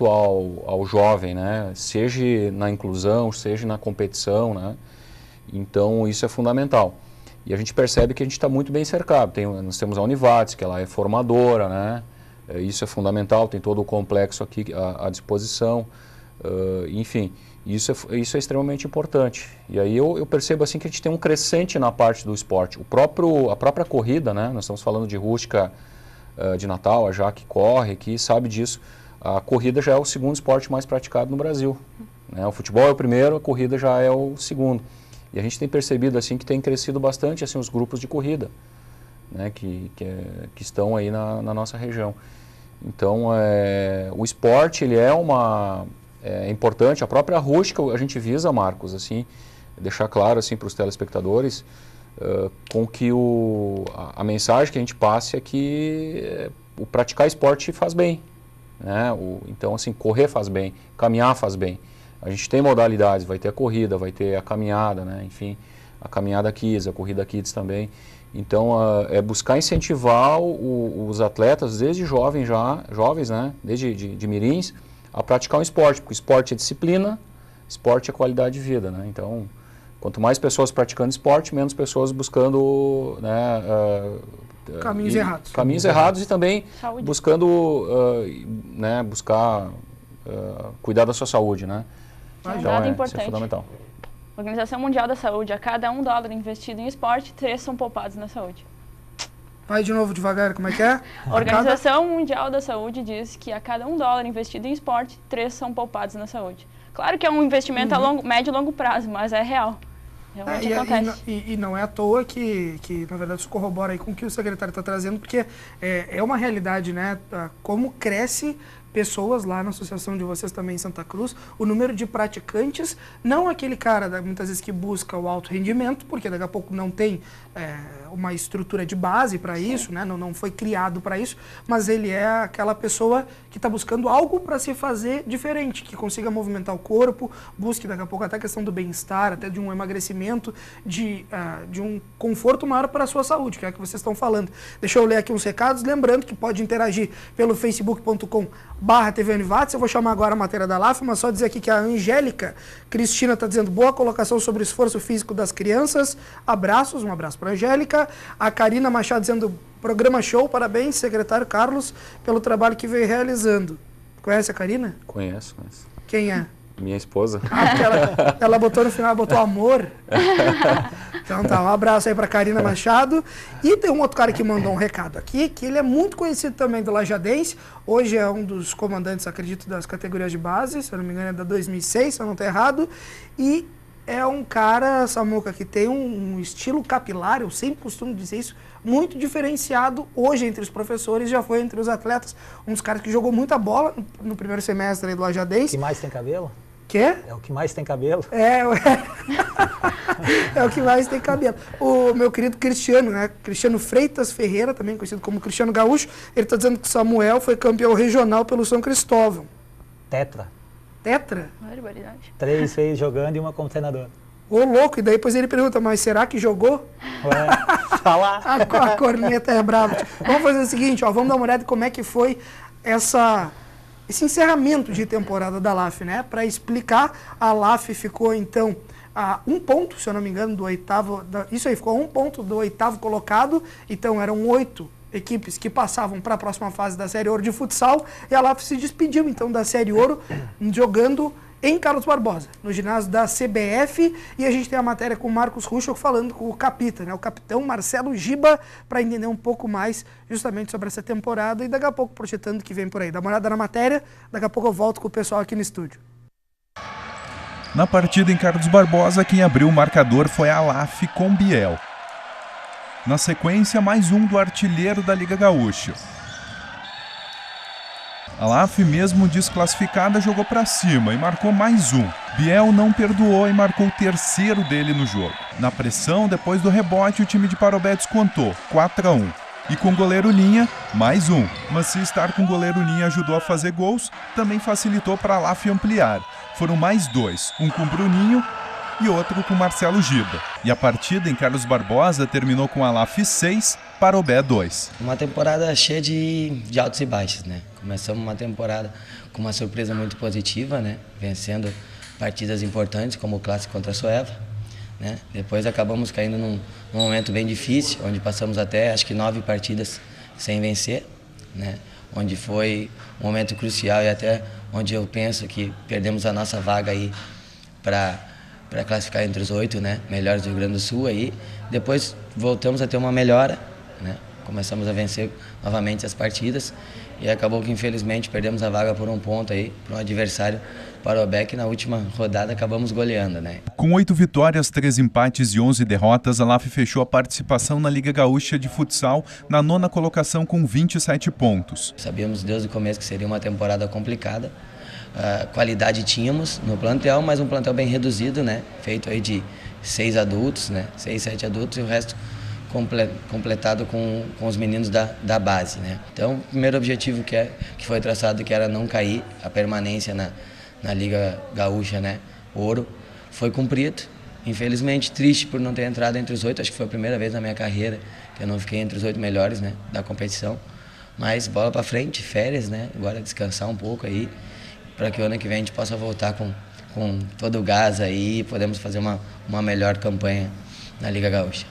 ao jovem, né? Seja na inclusão, seja na competição, né? Então isso é fundamental. E a gente percebe que a gente está muito bem cercado. Nós temos a Univates, que ela é formadora, né? Isso é fundamental, tem todo o complexo aqui à disposição, enfim. Isso é extremamente importante. E aí eu percebo assim que a gente tem um crescente na parte do esporte. A própria corrida, né? Nós estamos falando de rústica de Natal, a Jaque corre aqui, sabe disso. A corrida já é o segundo esporte mais praticado no Brasil, né? O futebol é o primeiro, a corrida já é o segundo. E a gente tem percebido assim que tem crescido bastante assim, os grupos de corrida. né, que estão aí na nossa região. Então, o esporte ele é importante. A própria rústica a gente visa, Marcos, assim, deixar claro assim, para os telespectadores, com que a mensagem que a gente passe é que o praticar esporte faz bem, né? Então, assim, correr faz bem, caminhar faz bem. A gente tem modalidades, vai ter a corrida, vai ter a caminhada, né? Enfim, a caminhada Kids, a corrida Kids também. Então, é buscar incentivar os atletas desde jovens, né? Desde de mirins, a praticar um esporte, porque esporte é disciplina, esporte é qualidade de vida, né? Então, quanto mais pessoas praticando esporte, menos pessoas buscando, né, caminhos errados. Caminhos errados e também Saúde. buscando, né, cuidar da sua saúde, né? Um Então, dado isso importante. é fundamental. Organização Mundial da Saúde, a cada $1 investido em esporte, 3 são poupados na saúde. Vai de novo devagar, como é que é? A Organização Mundial da Saúde diz que a cada $1 investido em esporte, 3 são poupados na saúde. Claro que é um investimento a médio e longo prazo, mas é real. Realmente acontece. E não é à toa que, na verdade, isso corrobora aí com o que o secretário está trazendo, porque é uma realidade, né? Como cresce pessoas lá na associação de vocês também em Santa Cruz, o número de praticantes, não aquele cara, muitas vezes, que busca o alto rendimento, porque daqui a pouco não tem uma estrutura de base para isso, né? Não foi criado para isso, mas ele é aquela pessoa que está buscando algo para se fazer diferente, que consiga movimentar o corpo, busque daqui a pouco até a questão do bem-estar, até de um emagrecimento, de um conforto maior para a sua saúde, que é o que vocês estão falando. Deixa eu ler aqui uns recados, lembrando que pode interagir pelo facebook.com/TV Univates. Eu vou chamar agora a matéria da LAF, mas só dizer aqui que a Angélica Cristina está dizendo boa colocação sobre o esforço físico das crianças. Abraços, um abraço para a Angélica. A Karina Machado dizendo programa show, parabéns, secretário Carlos, pelo trabalho que veio realizando. Conhece a Karina? Conheço. Quem é? Minha esposa. Ela botou no final, botou amor. Então tá, um abraço aí pra Karina Machado. E tem um outro cara que mandou um recado aqui, que ele é muito conhecido também do Lajadense. Hoje é um dos comandantes, acredito, das categorias de base, se eu não me engano é da 2006, se eu não estou errado. E é um cara, Samuca, que tem um estilo capilar, eu sempre costumo dizer isso, muito diferenciado hoje entre os professores, já foi entre os atletas, um dos caras que jogou muita bola no primeiro semestre aí do Lajadense. O que mais tem cabelo? Quê? É o que mais tem cabelo? É o que mais tem cabelo. O meu querido Cristiano, né? Cristiano Freitas Ferreira, também conhecido como Cristiano Gaúcho, ele está dizendo que o Samuel foi campeão regional pelo São Cristóvão. Tetra. Tetra? Barbaridade. 3 vezes jogando e uma como treinador. Ô, louco, e daí depois ele pergunta, mas será que jogou? Ué, falar. A corneta é brava. Vamos fazer o seguinte, ó, vamos dar uma olhada em como é que foi esse encerramento de temporada da LAF, né? Para explicar, a LAF ficou então a 1 ponto, se eu não me engano, do oitavo. Isso aí, ficou a 1 ponto do 8º colocado. Então eram 8 equipes que passavam para a próxima fase da Série Ouro de futsal. E a LAF se despediu então da Série Ouro jogando em Carlos Barbosa, no ginásio da CBF, e a gente tem a matéria com o Marcos Ruschel falando com o capita, né, o capitão Marcelo Giba, para entender um pouco mais justamente sobre essa temporada e daqui a pouco projetando o que vem por aí. Dá uma olhada na matéria, daqui a pouco eu volto com o pessoal aqui no estúdio. Na partida em Carlos Barbosa, quem abriu o marcador foi a LAF com Biel. Na sequência, mais um do artilheiro da Liga Gaúcha. A LAF, mesmo desclassificada, jogou para cima e marcou mais um. Biel não perdoou e marcou o 3º dele no jogo. Na pressão, depois do rebote, o time de Parobé descontou, 4-1. E com goleiro Linha, mais um. Mas se estar com goleiro Linha ajudou a fazer gols, também facilitou para a LAF ampliar. Foram mais 2, um com Bruninho e outro com Marcelo Giba. E a partida em Carlos Barbosa terminou com a LAF 6, Parobé 2. Uma temporada cheia de altos e baixos, né? Começamos uma temporada com uma surpresa muito positiva, né? Vencendo partidas importantes, como o clássico contra a Soeva, né? Depois acabamos caindo num momento bem difícil, onde passamos até, acho que 9 partidas sem vencer, né? Onde foi um momento crucial e até onde eu penso que perdemos a nossa vaga aí para classificar entre os 8, né, melhores do Rio Grande do Sul. Aí depois voltamos a ter uma melhora, né, Começamos a vencer novamente as partidas e acabou que infelizmente perdemos a vaga por um ponto aí para um adversário Parobé, na última rodada acabamos goleando, né? Com 8 vitórias, 3 empates e 11 derrotas, a LAF fechou a participação na Liga Gaúcha de Futsal na 9ª colocação com 27 pontos. Sabíamos desde o começo que seria uma temporada complicada. Qualidade tínhamos no plantel, mas um plantel bem reduzido, né? Feito aí de 6 adultos, né? 6, 7 adultos e o resto completado com os meninos da base, né? Então, o primeiro objetivo que foi traçado, que era não cair, a permanência na Liga Gaúcha, né? Ouro, foi cumprido. Infelizmente, triste por não ter entrado entre os 8, acho que foi a primeira vez na minha carreira que eu não fiquei entre os 8 melhores, né, da competição. Mas bola para frente, férias, né? Agora descansar um pouco aí, para que o ano que vem a gente possa voltar com todo o gás aí e podemos fazer uma melhor campanha na Liga Gaúcha.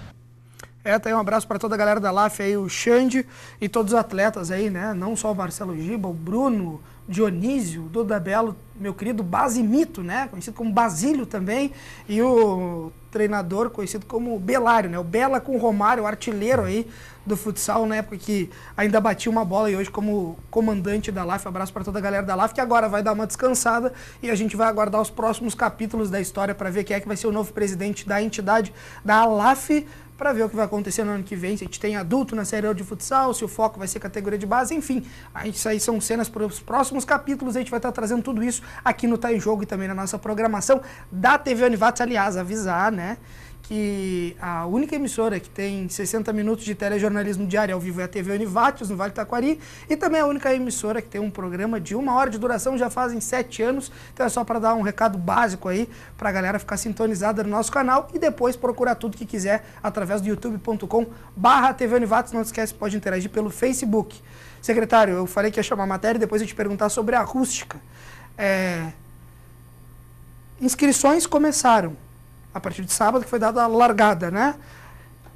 Tá aí um abraço para toda a galera da LAF aí, o Xande e todos os atletas aí, né? Não só o Marcelo Giba, o Bruno, Dionísio, Duda Belo, meu querido Basimito, né? Conhecido como Basílio também, e o treinador conhecido como Belário, né? O Bela com o Romário, o artilheiro aí do futsal, na época que ainda batia uma bola, e hoje como comandante da LAF. Um abraço para toda a galera da LAF, que agora vai dar uma descansada e a gente vai aguardar os próximos capítulos da história para ver quem é que vai ser o novo presidente da entidade da LAF, para ver o que vai acontecer no ano que vem, se a gente tem adulto na Série A de futsal, se o foco vai ser categoria de base, enfim. Isso aí são cenas para os próximos capítulos, a gente vai estar trazendo tudo isso aqui no Tá em Jogo e também na nossa programação da TV Univates. Aliás, avisar, né, que a única emissora que tem 60 minutos de telejornalismo diário ao vivo é a TV Univates, no Vale do Taquari, e também a única emissora que tem um programa de 1 hora de duração, já fazem 7 anos, então é só para dar um recado básico aí, para a galera ficar sintonizada no nosso canal e depois procurar tudo que quiser através do youtube.com/TV Univates. Não esquece, pode interagir pelo Facebook. Secretário, eu falei que ia chamar a matéria e depois eu te perguntar sobre a rústica. Inscrições começaram a partir de sábado, que foi dada a largada, né?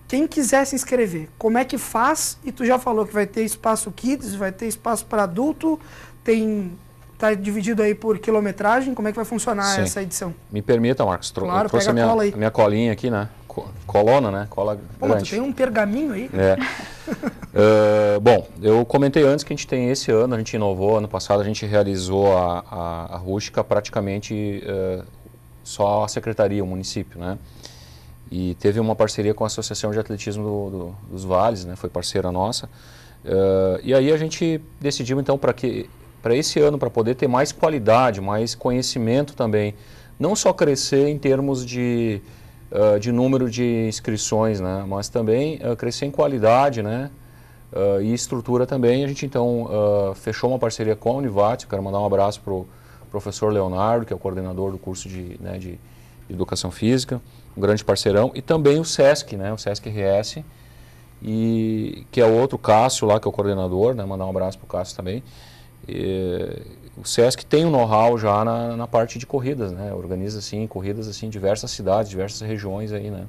Quem quiser se inscrever, como é que faz? E tu já falou que vai ter espaço kids, vai ter espaço para adulto, tá dividido aí por quilometragem, como é que vai funcionar essa edição? Me permita, Marcos, claro, eu trouxe a minha colinha aqui, né? Colona, né? Cola grande. Tu tem um pergaminho aí? Bom, eu comentei antes que a gente tem esse ano, a gente inovou, ano passado a gente realizou a rústica praticamente só a secretaria, o município, né? E teve uma parceria com a Associação de Atletismo dos Vales, né? Foi parceira nossa. E aí a gente decidiu então para esse ano, para poder ter mais qualidade, mais conhecimento também, não só crescer em termos de número de inscrições, né? Mas também crescer em qualidade, né? E estrutura também. A gente então fechou uma parceria com a Univates. Eu quero mandar um abraço para o professor Leonardo, que é o coordenador do curso de Educação Física, um grande parceirão, e também o SESC, né, o SESC RS, que é o outro Cássio lá, que é o coordenador, né, mandar um abraço para o Cássio também. O SESC tem um know-how já na parte de corridas, né, organiza assim, corridas assim, em diversas cidades, diversas regiões aí, né.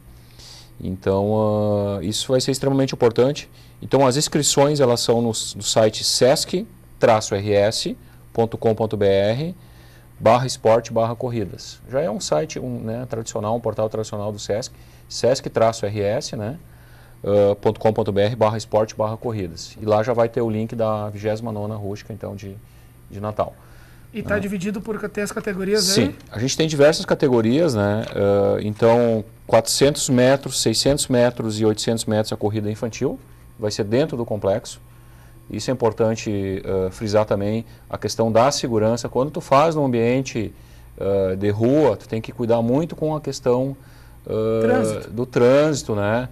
Então, isso vai ser extremamente importante. Então, as inscrições, elas são no site sesc-rs.com.br/esporte/corridas. Já é um site tradicional, um portal tradicional do SESC, sesc-rs, né, .com.br/esporte/corridas. E lá já vai ter o link da 29ª rústica, então, de Natal. E está dividido por ter as categorias aí? Sim, a gente tem diversas categorias, né? Então, 400 metros, 600 metros e 800 metros a corrida infantil, vai ser dentro do complexo. Isso é importante frisar também a questão da segurança. Quando tu faz no ambiente de rua, tu tem que cuidar muito com a questão do trânsito, né?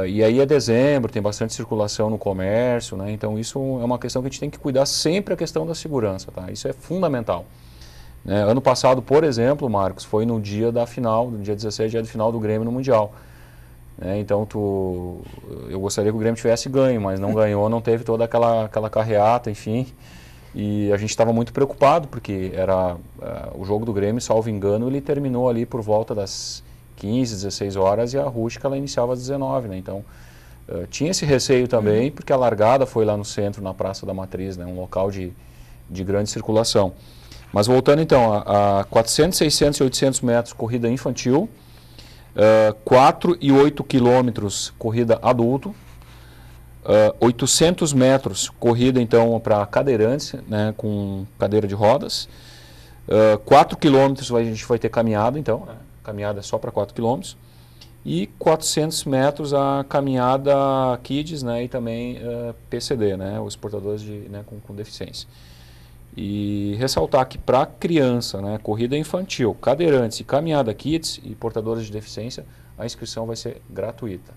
E aí é dezembro, tem bastante circulação no comércio, né? Então isso é uma questão que a gente tem que cuidar sempre, a questão da segurança, tá? Isso é fundamental. Ano passado, por exemplo, Marcos, foi no dia da final, no dia 17, dia de final do Grêmio no Mundial. Então eu gostaria que o Grêmio tivesse ganho, mas não ganhou, não teve toda aquela carreata, enfim. E a gente estava muito preocupado, porque era o jogo do Grêmio, salvo engano, ele terminou ali por volta das 15, 16 horas e a rústica ela iniciava às 19, né? Então tinha esse receio também, porque a largada foi lá no centro, na Praça da Matriz, né? Um local de grande circulação. Mas voltando então a 400, 600 e 800 metros corrida infantil, 4 e 8 quilômetros corrida adulto, 800 metros corrida então para cadeirantes, né, com cadeira de rodas. 4 quilômetros a gente vai ter caminhada, então, né, caminhada só para 4 quilômetros. E 400 metros a caminhada Kids, né, e também PCD, né, os portadores né, com deficiência. E ressaltar que para criança, né, corrida infantil, cadeirantes e caminhada Kids e portadores de deficiência, a inscrição vai ser gratuita.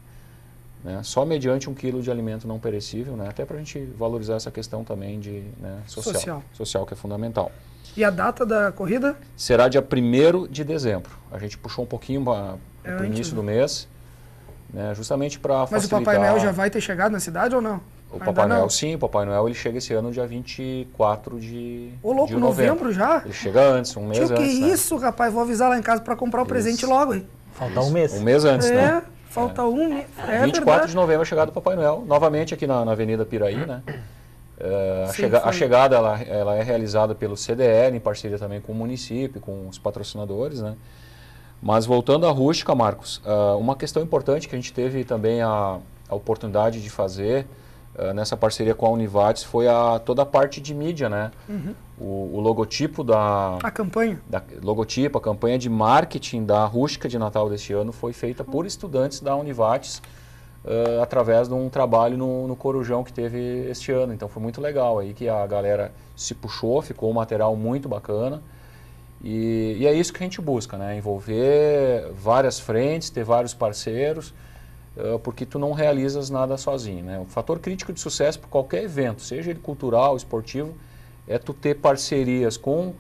Né, só mediante 1 quilo de alimento não perecível, né, até para a gente valorizar essa questão também de, né, social, que é fundamental. E a data da corrida? Será dia 1º de dezembro. A gente puxou um pouquinho para o início do mês, né, justamente para facilitar... Mas o Papai Noel já vai ter chegado na cidade ou não? O Papai Noel, sim, o Papai Noel ele chega esse ano dia 24 de novembro já? Ele chega antes, um mês antes. Que isso, rapaz, vou avisar lá em casa para comprar o presente logo, hein? Falta um mês. Um mês antes, né? Falta um mês. 24 de novembro é a chegada do Papai Noel, novamente aqui na Avenida Piraí, né? A chegada ela é realizada pelo CDL, em parceria também com o município, com os patrocinadores, né? Mas voltando à rústica, Marcos, uma questão importante que a gente teve também a oportunidade de fazer nessa parceria com a Univates foi toda a parte de mídia, né? O logotipo A campanha. A campanha de marketing da rústica de Natal deste ano foi feita por estudantes da Univates através de um trabalho no Corujão que teve este ano. Então foi muito legal aí que a galera se puxou, ficou um material muito bacana. E é isso que a gente busca, né? Envolver várias frentes, ter vários parceiros, porque tu não realizas nada sozinho, né? O fator crítico de sucesso para qualquer evento, seja ele cultural, esportivo, é tu ter parcerias com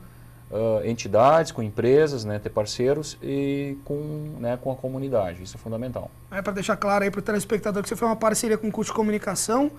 entidades, com empresas, né? Ter parceiros e com a comunidade. Isso é fundamental. Para deixar claro aí para o telespectador que você foi uma parceria com o curso de comunicação.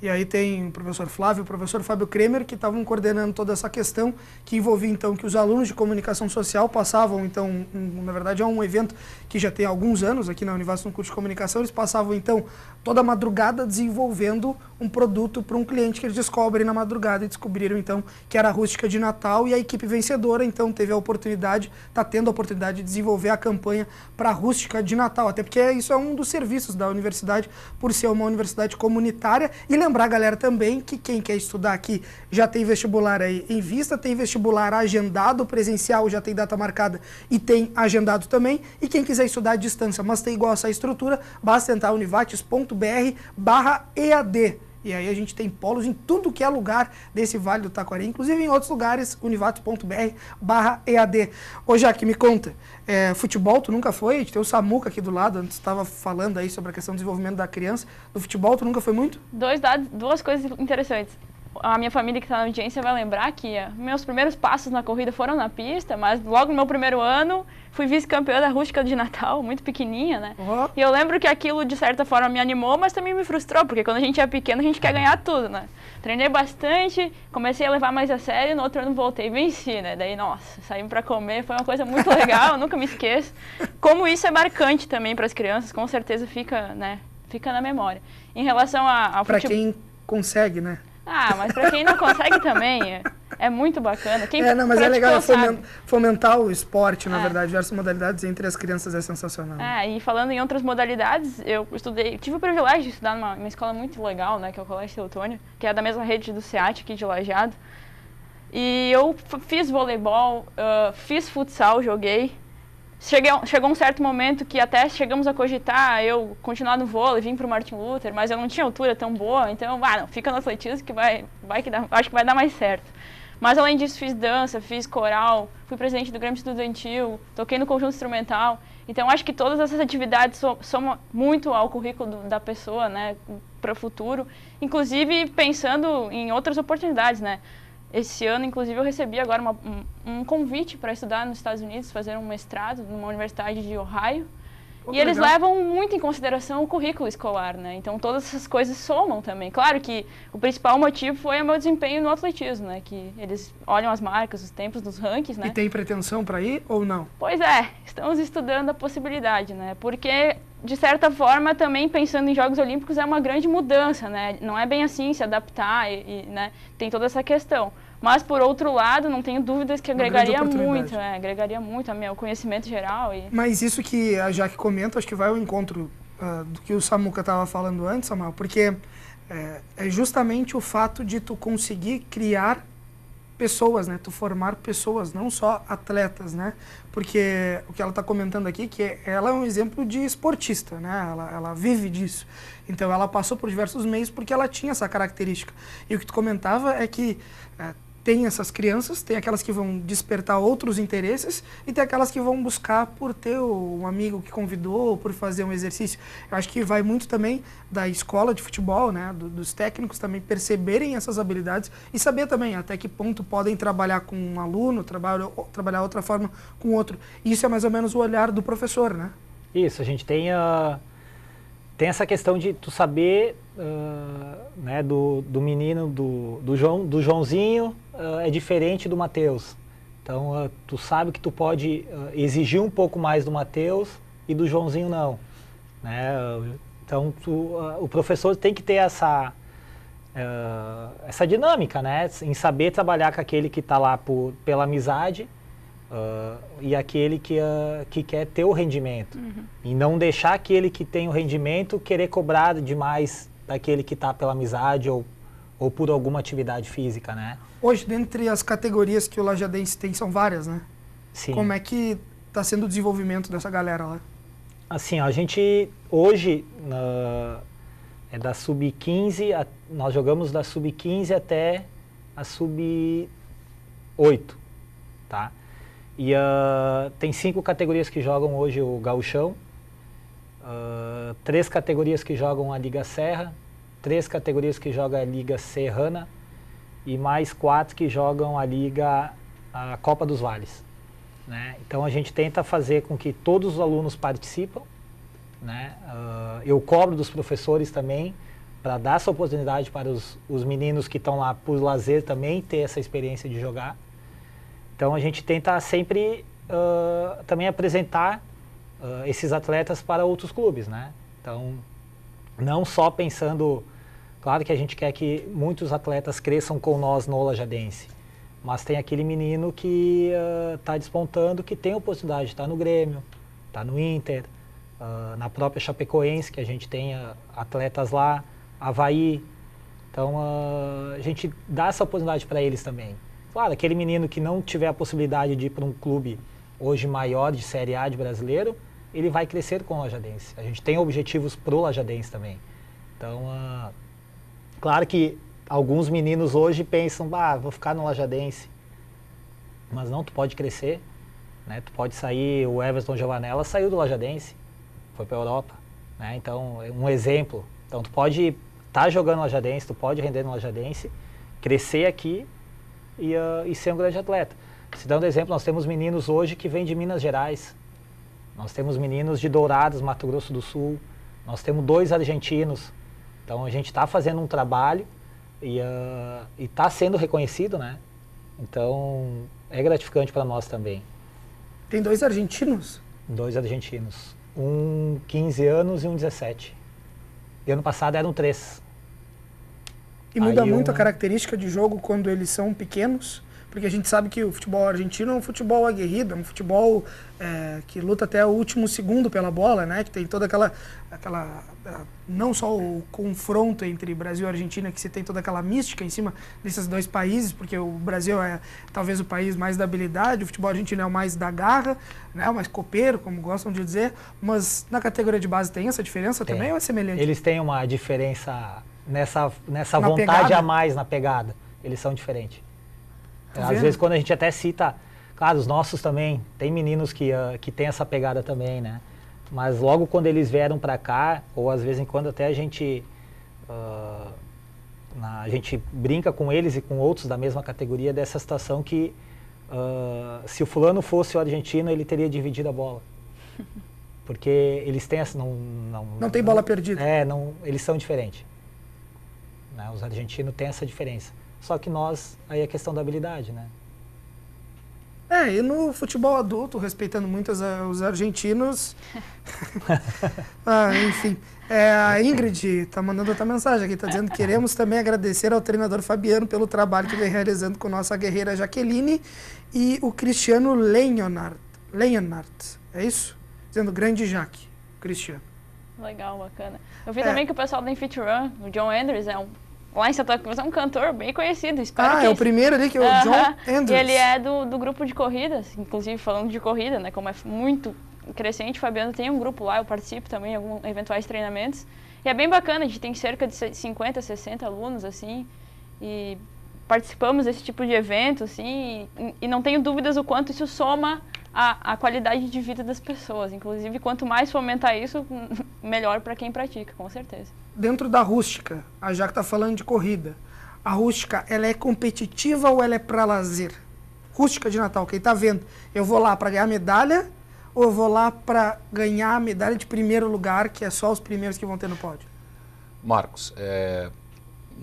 E aí tem o professor Flávio e o professor Fábio Kremer, que estavam coordenando toda essa questão, que envolvia, então, que os alunos de comunicação social passavam, então, na verdade é um evento que já tem alguns anos aqui na Univates no curso de comunicação, eles passavam, então, toda a madrugada desenvolvendo um produto para um cliente que eles descobrem na madrugada e descobriram, então, que era a rústica de Natal, e a equipe vencedora, então, teve a oportunidade, está tendo a oportunidade de desenvolver a campanha para a rústica de Natal, até porque isso é um dos serviços da universidade, por ser uma universidade comunitária. E lembrar, galera, também que quem quer estudar aqui já tem vestibular aí em vista, tem vestibular agendado, presencial já tem data marcada e tem agendado também. E quem quiser estudar à distância, mas tem igual essa estrutura, basta entrar univates.br/EAD. E aí a gente tem polos em tudo que é lugar desse Vale do Taquari, inclusive em outros lugares, univates.br/EAD. Ô Jaque, me conta, futebol tu nunca foi? A gente tem o Samuca aqui do lado, antes estava falando aí sobre a questão do desenvolvimento da criança. Do futebol tu nunca foi muito? Duas coisas interessantes. A minha família que está na audiência vai lembrar que meus primeiros passos na corrida foram na pista, mas logo no meu primeiro ano fui vice-campeã da rústica de Natal, muito pequenininha, né? Uhum. E eu lembro que aquilo, de certa forma, me animou, mas também me frustrou, porque quando a gente é pequeno, a gente quer ganhar tudo, né? Treinei bastante, comecei a levar mais a sério, no outro ano voltei e venci, né? Daí, nossa, saímos para comer, foi uma coisa muito legal, eu nunca me esqueço. Como isso é marcante também para as crianças, com certeza fica na memória. Em relação ao futebol... Para quem consegue, né? Mas para quem não consegue também, é muito bacana. Mas é legal fomentar o esporte, na verdade, diversas modalidades entre as crianças é sensacional. E falando em outras modalidades, eu tive o privilégio de estudar numa escola muito legal, né, que é o Colégio Teutônio, que é da mesma rede do SEAT aqui de Lajeado. E eu fiz voleibol, fiz futsal, joguei. Chegou um certo momento que até chegamos a cogitar eu continuar no vôlei, vim para o Martin Luther, mas eu não tinha altura tão boa, então, não, fica no atletismo que acho que vai dar mais certo. Mas além disso, fiz dança, fiz coral, fui presidente do Grêmio Estudantil, toquei no conjunto instrumental. Então, acho que todas essas atividades somam muito ao currículo da pessoa, né, para o futuro, inclusive pensando em outras oportunidades, né. Esse ano, inclusive, eu recebi agora um convite para estudar nos Estados Unidos, fazer um mestrado numa universidade de Ohio. E eles levam muito em consideração o currículo escolar, né? Então, todas essas coisas somam também. Claro que o principal motivo foi o meu desempenho no atletismo, né? Que eles olham as marcas, os tempos dos rankings, né? E tem pretensão para ir ou não? Pois é, estamos estudando a possibilidade, né? Porque, de certa forma, também pensando em Jogos Olímpicos é uma grande mudança, né? Não é bem assim se adaptar né? Tem toda essa questão. Mas, por outro lado, não tenho dúvidas que agregaria muito ao meu conhecimento geral. Mas isso que a Jaque comenta, acho que vai ao encontro do que o Samuca estava falando antes, Samuel, porque é justamente o fato de tu conseguir criar pessoas, né? Tu formar pessoas, não só atletas, né? Porque o que ela está comentando aqui, que ela é um exemplo de esportista, né? Ela vive disso. Então ela passou por diversos meios porque ela tinha essa característica. E o que tu comentava é que tem essas crianças, tem aquelas que vão despertar outros interesses e tem aquelas que vão buscar por ter um amigo que convidou, por fazer um exercício. Eu acho que vai muito também da escola de futebol, né, dos técnicos também perceberem essas habilidades e saber também até que ponto podem trabalhar com um aluno, trabalhar outra forma com outro. Isso é mais ou menos o olhar do professor, né? Isso, a gente tem essa questão de tu saber, né, do menino, do Joãozinho, é diferente do Matheus. Então, tu sabe que tu pode exigir um pouco mais do Matheus e do Joãozinho não. Né? Então, o professor tem que ter essa dinâmica, né, em saber trabalhar com aquele que está lá pela amizade e aquele que quer ter o rendimento. Uhum. E não deixar aquele que tem o rendimento querer cobrar demais daquele que está pela amizade ou por alguma atividade física, né? Hoje, dentre as categorias que o Lajadense tem, são várias, né? Sim. Como é que está sendo o desenvolvimento dessa galera lá? Assim, a gente hoje é da sub-15, nós jogamos da sub-15 até a sub-8, tá? E tem 5 categorias que jogam hoje o Gauchão, 3 categorias que jogam a Liga Serra, 3 categorias que jogam a Liga Serrana e mais 4 que jogam a Copa dos Vales. Né? Então a gente tenta fazer com que todos os alunos participam. Né? Eu cobro dos professores também para dar essa oportunidade para os meninos que estão lá por lazer também ter essa experiência de jogar. Então a gente tenta sempre também apresentar esses atletas para outros clubes, né? Então, não só pensando, claro que a gente quer que muitos atletas cresçam com nós no Lajadense, mas tem aquele menino que está despontando, que tem a oportunidade de estar no Grêmio, está no Inter, na própria Chapecoense, que a gente tem atletas lá, Avaí. Então, a gente dá essa oportunidade para eles também. Claro, aquele menino que não tiver a possibilidade de ir para um clube hoje maior de Série A de brasileiro, ele vai crescer com o Lajadense. A gente tem objetivos pro Lajadense também. Então, claro que alguns meninos hoje pensam, vou ficar no Lajadense. Mas não, tu pode crescer, né? Tu pode sair, o Everton Giovanella saiu do Lajadense, foi para a Europa, né? Então, um exemplo. Então, tu pode estar jogando no Lajadense, tu pode render no Lajadense, crescer aqui e ser um grande atleta. Se dando exemplo, nós temos meninos hoje que vêm de Minas Gerais, nós temos meninos de Dourados, Mato Grosso do Sul, nós temos 2 argentinos. Então a gente está fazendo um trabalho e está sendo reconhecido, né? Então é gratificante para nós também. Tem 2 argentinos? 2 argentinos, um 15 anos e um 17. E ano passado eram 3. E muda muito a característica de jogo quando eles são pequenos? Porque a gente sabe que o futebol argentino é um futebol aguerrido, é um futebol que luta até o último segundo pela bola, né? Que tem toda aquela não só o confronto entre Brasil e Argentina, que você tem toda aquela mística em cima desses 2 países, porque o Brasil é talvez o país mais da habilidade, o futebol argentino é o mais da garra, né? O mais copeiro, como gostam de dizer, mas na categoria de base tem essa diferença também ou é semelhante? Eles têm uma diferença nessa vontade pegada? A mais na pegada, eles são diferentes. Às vezes quando a gente até cita, claro, os nossos também, tem meninos que tem essa pegada também, né? Mas logo quando eles vieram para cá, ou às vezes em quando até a gente brinca com eles e com outros da mesma categoria dessa situação que se o fulano fosse o argentino, ele teria dividido a bola. Porque eles têm essa... Não tem bola perdida. Eles são diferentes. Né? Os argentinos têm essa diferença. Só que nós, aí é questão da habilidade, né? E no futebol adulto, respeitando muito os argentinos... enfim, a Ingrid está mandando outra mensagem aqui, está dizendo que queremos também agradecer ao treinador Fabiano pelo trabalho que vem realizando com nossa guerreira Jaqueline e o Cristiano Leonard. É isso? Dizendo grande Jaque, Cristiano. Legal, bacana. Eu vi também que o pessoal da Infit Run, o John Andrews, lá em Santa Cruz, é um cantor bem conhecido. É o primeiro ali, que é o John Andrews. E ele é do grupo de corridas, inclusive falando de corrida, né? Como é muito crescente, o Fabiano tem um grupo lá, eu participo também em alguns eventuais treinamentos. E é bem bacana, a gente tem cerca de 50, 60 alunos, assim, e participamos desse tipo de evento, assim, e não tenho dúvidas o quanto isso soma a qualidade de vida das pessoas. Inclusive, quanto mais fomentar isso, melhor para quem pratica, com certeza. Dentro da rústica, a Jaque está falando de corrida. A rústica, ela é competitiva ou ela é para lazer? Rústica de Natal, quem está vendo? Eu vou lá para ganhar medalha ou eu vou lá para ganhar a medalha de primeiro lugar, que é só os primeiros que vão ter no pódio? Marcos,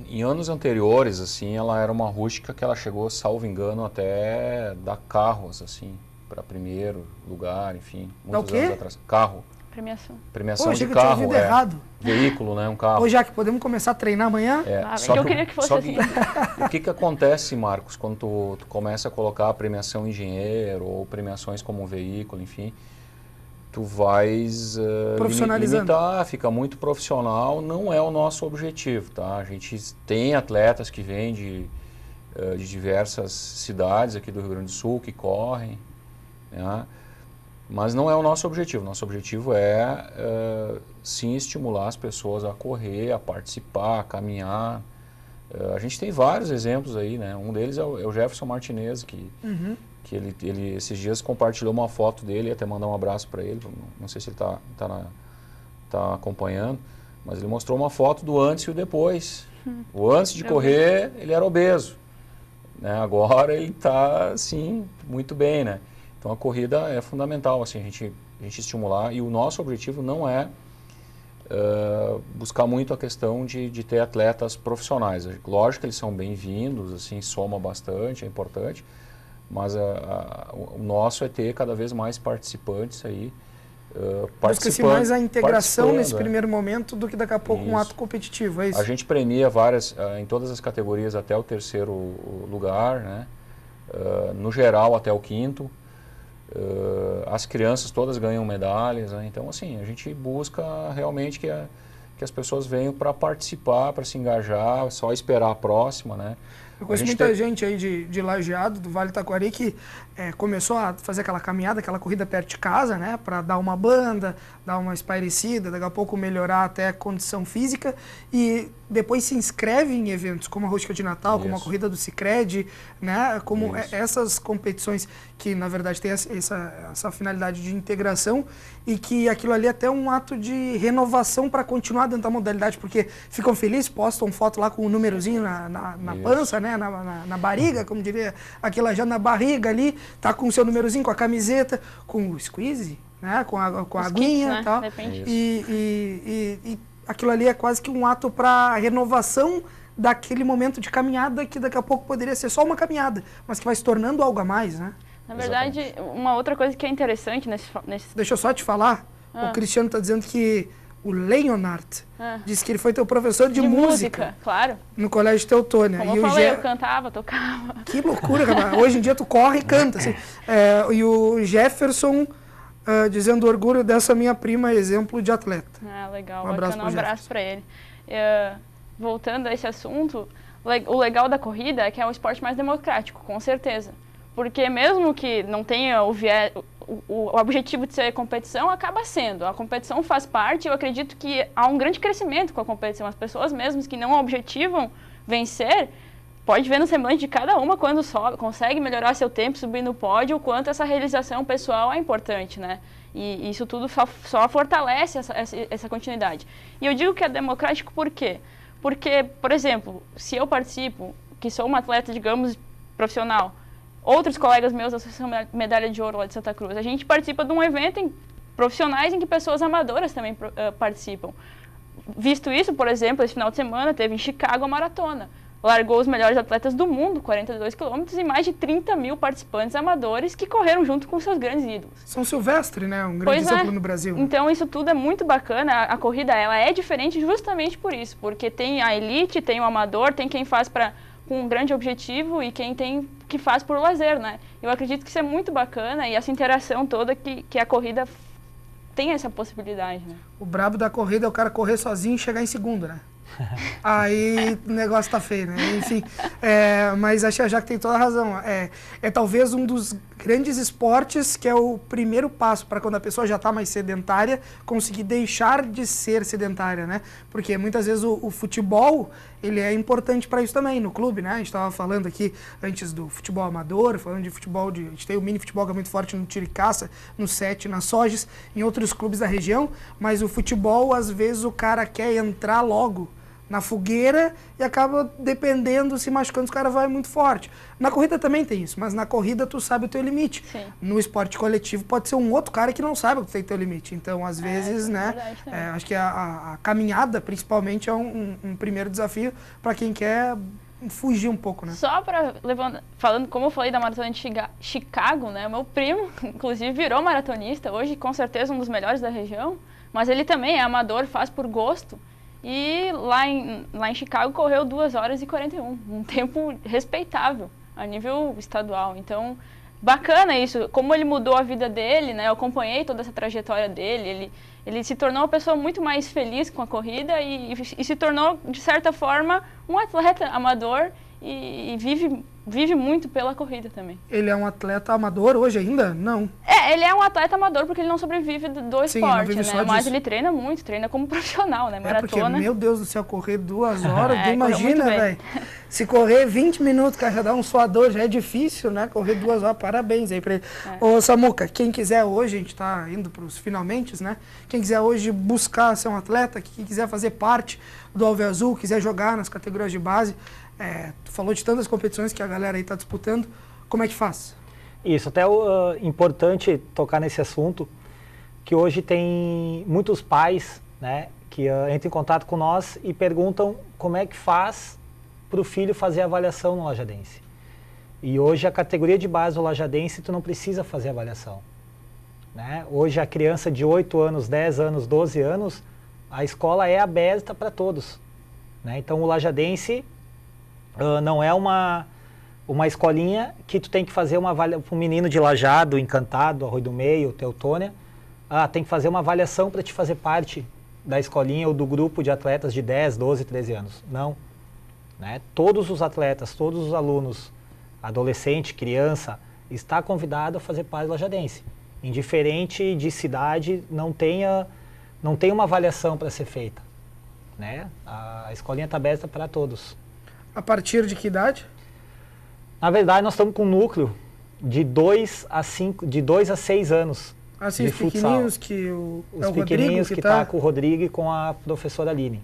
em anos anteriores, assim, ela era uma rústica que ela chegou, salvo engano, até dar carros, assim, para primeiro lugar, enfim, muitos anos atrás. Carro. Premiação de carro. Achei que eu tinha ouvido errado. Veículo, né? Um carro. Ô, Jaque, podemos começar a treinar amanhã? Eu queria que fosse assim. O que acontece, Marcos, quando tu começa a colocar a premiação engenheiro ou premiações como um veículo, enfim, tu vais limitar, fica muito profissional, não é o nosso objetivo, tá? A gente tem atletas que vêm de diversas cidades aqui do Rio Grande do Sul, que correm, né? Mas não é o nosso objetivo. Nosso objetivo é, sim, estimular as pessoas a correr, a participar, a caminhar. A gente tem vários exemplos aí, né? Um deles é o Jefferson Martinez, que ele esses dias compartilhou uma foto dele, ia até mandar um abraço para ele, não sei se ele tá acompanhando, mas ele mostrou uma foto do antes e o depois. O antes de correr, ele era obeso, né? Agora ele está, assim, muito bem, né? Então a corrida é fundamental, assim, a gente estimular, e o nosso objetivo não é buscar muito a questão de ter atletas profissionais. Lógico que eles são bem-vindos, assim, soma bastante, é importante, mas o nosso é ter cada vez mais participantes aí Busca-se mais a integração nesse primeiro momento do que daqui a pouco um ato competitivo, é isso? A gente premia em todas as categorias até o 3º lugar, né? No geral até o 5º. As crianças todas ganham medalhas, né? Então, assim, a gente busca realmente que as pessoas venham para participar, para se engajar, só esperar a próxima, né? Eu conheço muita gente aí de Lajeado, do Vale do Taquari, que começou a fazer aquela caminhada, aquela corrida perto de casa, né? Para dar uma banda, dar uma espairecida, daqui a pouco melhorar até a condição física, e depois se inscreve em eventos como a Rústica de Natal, como a Corrida do Sicredi, né? Como essas competições que, na verdade, tem essa finalidade de integração, e que aquilo ali é até um ato de renovação para continuar dentro da modalidade, porque ficam felizes, postam foto lá com um númerozinho na pança, né? Na barriga, como diria aquela já na barriga ali, tá com o seu númerozinho, com a camiseta, com o squeeze, né? Com a aguinha e tal. E aquilo ali é quase que um ato para renovação daquele momento de caminhada que daqui a pouco poderia ser só uma caminhada, mas que vai se tornando algo a mais, né? Na verdade, uma outra coisa que é interessante nesse... Deixa eu só te falar, o Cristiano está dizendo que o Leonard disse que ele foi teu professor de música, claro, no Colégio Teutônia. Como eu falei, eu cantava, tocava. Que loucura, cara. Hoje em dia tu corre e canta. Assim. E o Jefferson dizendo orgulho dessa minha prima, exemplo de atleta. Legal, um abraço para ele. Voltando a esse assunto, o legal da corrida é que é o esporte mais democrático, com certeza. Porque mesmo que não tenha o objetivo de ser competição, acaba sendo. A competição faz parte, eu acredito que há um grande crescimento com a competição. As pessoas mesmo que não objetivam vencer, pode ver no semblante de cada uma quando consegue melhorar seu tempo, subir no pódio, o quanto essa realização pessoal é importante, né? E isso tudo só fortalece essa continuidade. E eu digo que é democrático por quê? Porque, por exemplo, se eu participo, que sou uma atleta, digamos, profissional, outros colegas meus da Associação Medalha de Ouro lá de Santa Cruz, a gente participa de um evento profissionais em que pessoas amadoras também participam. Visto isso, por exemplo, esse final de semana teve em Chicago a maratona. Largou os melhores atletas do mundo, 42 quilômetros, e mais de 30 mil participantes amadores que correram junto com seus grandes ídolos. São Silvestre, né? Um grande exemplo no Brasil. Então isso tudo é muito bacana. A corrida ela é diferente justamente por isso, porque tem a elite, tem o amador, tem quem faz com um grande objetivo e quem que faz por lazer, né? Eu acredito que isso é muito bacana, e essa interação toda que a corrida tem essa possibilidade, né? O brabo da corrida é o cara correr sozinho e chegar em segundo, né? Aí o negócio tá feio, né? Enfim, mas acho que a Jaque tem toda a razão. É talvez um dos grandes esportes que é o primeiro passo para quando a pessoa já está mais sedentária, conseguir deixar de ser sedentária, né? Porque muitas vezes o futebol, ele é importante para isso também, no clube, né? A gente estava falando aqui antes do futebol amador, falando de futebol, a gente tem o mini futebol que é muito forte no tiro e caça, no 7, na Soges, em outros clubes da região, mas o futebol, às vezes, o cara quer entrar logo na fogueira e acaba dependendo, se machucando, o cara vai muito forte. Na corrida também tem isso, mas na corrida tu sabe o teu limite. Sim. No esporte coletivo pode ser um outro cara que não sabe o que tem teu limite. Então, às vezes, né, acho que a caminhada, principalmente, é um primeiro desafio para quem quer fugir um pouco, né? Só para falando, como eu falei da maratona de Chicago, né, meu primo, inclusive, virou maratonista, hoje com certeza um dos melhores da região, mas ele também é amador, faz por gosto. E lá em Chicago correu 2 horas e 41, um tempo respeitável a nível estadual. Então, bacana isso, como ele mudou a vida dele, né? Eu acompanhei toda essa trajetória dele, ele se tornou uma pessoa muito mais feliz com a corrida e se tornou, de certa forma, um atleta amador e vive muito pela corrida também. Ele é um atleta amador hoje ainda? Não. Ele é um atleta amador porque ele não sobrevive do esporte, né? Mas ele treina muito, treina como profissional, né? Maratona. Porque, meu Deus do céu, correr 2 horas, imagina, velho. Se correr 20 minutos, cara, já dá um suador, já é difícil, né? Correr 2 horas, parabéns aí pra ele. Ô, Samuca, quem quiser hoje, a gente tá indo pros finalmente, né? Quem quiser hoje buscar ser um atleta, quem quiser fazer parte do Alve Azul, quiser jogar nas categorias de base, tu falou de tantas competições que a galera aí está disputando, como é que faz? Isso, até importante tocar nesse assunto, que hoje tem muitos pais, né, que entram em contato com nós e perguntam como é que faz para o filho fazer a avaliação no Lajadense. E hoje a categoria de base do Lajadense, tu não precisa fazer avaliação. Né? Hoje a criança de 8 anos, 10 anos, 12 anos, a escola é aberta para todos. Né? Então o Lajadense não é uma escolinha que tu tem que fazer uma avaliação para um menino de Lajado, Encantado, Arroio do Meio, Teutônia. Tem que fazer uma avaliação para te fazer parte da escolinha ou do grupo de atletas de 10, 12, 13 anos. Não. Né? Todos os atletas, todos os alunos, adolescente, criança, está convidado a fazer parte do Lajadense. Indiferente de cidade, não tem uma avaliação para ser feita. Né? A escolinha está aberta para todos. A partir de que idade? Na verdade, nós estamos com um núcleo de 2 a 6 anos. Assim, os pequenininhos que os pequenininhos que tá com o Rodrigo e com a professora Aline.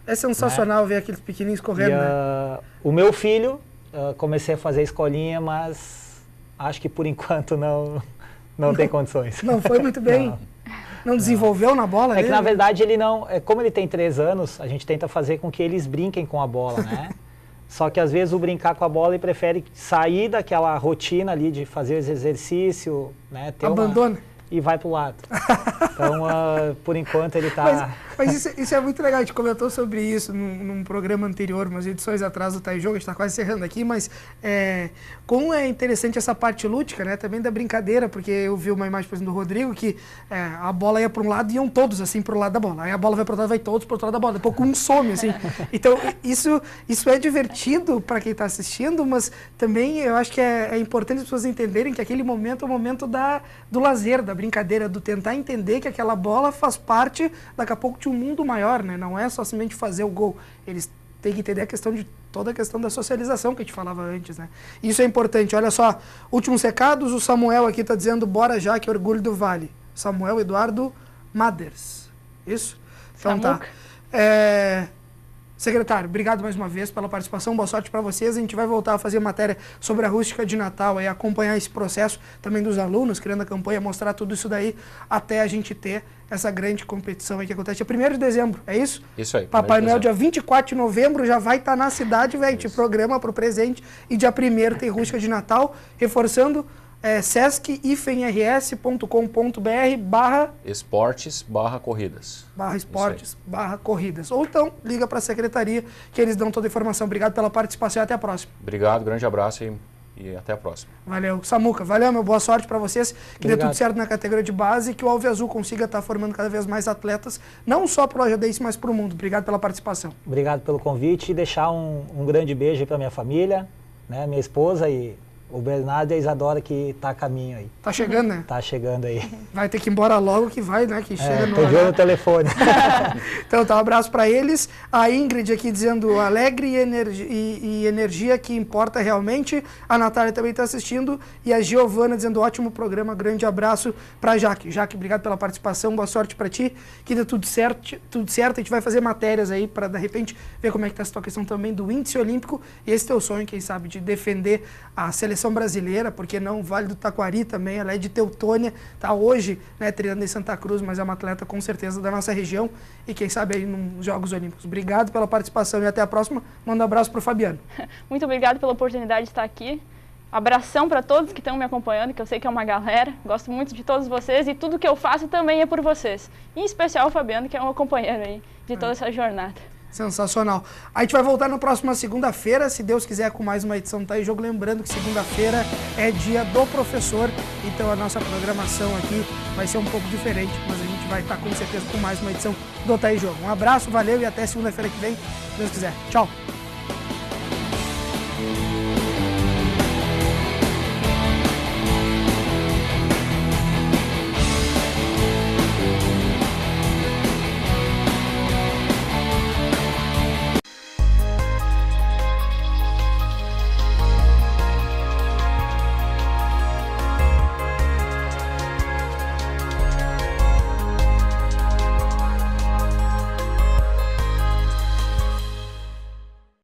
É sensacional, né? Ver aqueles pequenininhos correndo, né? O meu filho, comecei a fazer escolinha, mas acho que por enquanto não tem condições. Não foi muito bem. Não desenvolveu na bola? É que na verdade ele não... Como ele tem 3 anos, a gente tenta fazer com que eles brinquem com a bola, né? Só que às vezes o brincar com a bola ele prefere sair daquela rotina ali de fazer exercício, né? Abandona. E vai pro lado. Então, por enquanto ele tá... Mas isso é muito legal, a gente comentou sobre isso num programa anterior, umas edições atrás do Tá em Jogo, a gente tá quase encerrando aqui, mas como é interessante essa parte lúdica, né, também da brincadeira, porque eu vi uma imagem, por exemplo, do Rodrigo, que a bola ia para um lado e iam todos, assim, pro lado da bola. Aí a bola vai pro outro lado, vai todos pro outro lado da bola, depois um some, assim. Então, isso é divertido para quem tá assistindo, mas também eu acho que é importante as pessoas entenderem que aquele momento é o momento do lazer, da brincadeira, do tentar entender que aquela bola faz parte, daqui a pouco, de um mundo maior, né? Não é só simplesmente fazer o gol. Eles têm que entender toda a questão da socialização que a gente falava antes, né? Isso é importante. Olha só, últimos recados, o Samuel aqui está dizendo, bora já, que orgulho do Vale. Samuel Eduardo Maders. Isso? Então tá. Secretário, obrigado mais uma vez pela participação, boa sorte para vocês. A gente vai voltar a fazer matéria sobre a rústica de Natal, aí acompanhar esse processo também dos alunos, criando a campanha, mostrar tudo isso daí, até a gente ter essa grande competição aí que acontece dia 1º de dezembro, é isso? Isso aí. Papai Noel, dia 24 de novembro, já vai estar na cidade, velho, te programa pro presente, e dia 1º tem rústica de Natal, reforçando, sesc-ife.com.br/esportes/corridas. /esportes/corridas. Ou então, liga para a secretaria, que eles dão toda a informação. Obrigado pela participação e até a próxima. Obrigado, grande abraço e e até a próxima. Valeu. Samuca, valeu, meu. Boa sorte para vocês. Que dê tudo certo na categoria de base e que o Alves Azul consiga estar formando cada vez mais atletas, não só para o Lajadense, mas para o mundo. Obrigado pela participação. Obrigado pelo convite e deixar um grande beijo para minha família, né, minha esposa e o Bernardo e a Isadora que tá a caminho aí. Tá chegando, né? Tá chegando aí. Vai ter que ir embora logo que vai, né? Que chega tô de olho no telefone. Então tá, um abraço para eles. A Ingrid aqui dizendo alegre e energia que importa realmente. A Natália também está assistindo. E a Giovana dizendo ótimo programa, grande abraço para Jaque. Jaque, obrigado pela participação, boa sorte para ti. Que dê tudo certo. A gente vai fazer matérias aí para de repente ver como é que tá essa questão também do índice olímpico. E esse teu sonho, quem sabe, de defender a seleção brasileira, porque não, Vale do Taquari também, ela é de Teutônia, tá hoje, né, treinando em Santa Cruz, mas é uma atleta com certeza da nossa região e quem sabe aí nos Jogos Olímpicos. Obrigado pela participação e até a próxima. Manda um abraço pro Fabiano. Muito obrigado pela oportunidade de estar aqui. Abração para todos que estão me acompanhando, que eu sei que é uma galera. Gosto muito de todos vocês e tudo que eu faço também é por vocês. Em especial o Fabiano, que é um companheiro aí de toda essa jornada. Sensacional. A gente vai voltar na próxima segunda-feira, se Deus quiser, com mais uma edição do Tá em Jogo. Lembrando que segunda-feira é dia do professor, então a nossa programação aqui vai ser um pouco diferente, mas a gente vai estar com certeza com mais uma edição do Tá em Jogo. Um abraço, valeu e até segunda-feira que vem, se Deus quiser. Tchau!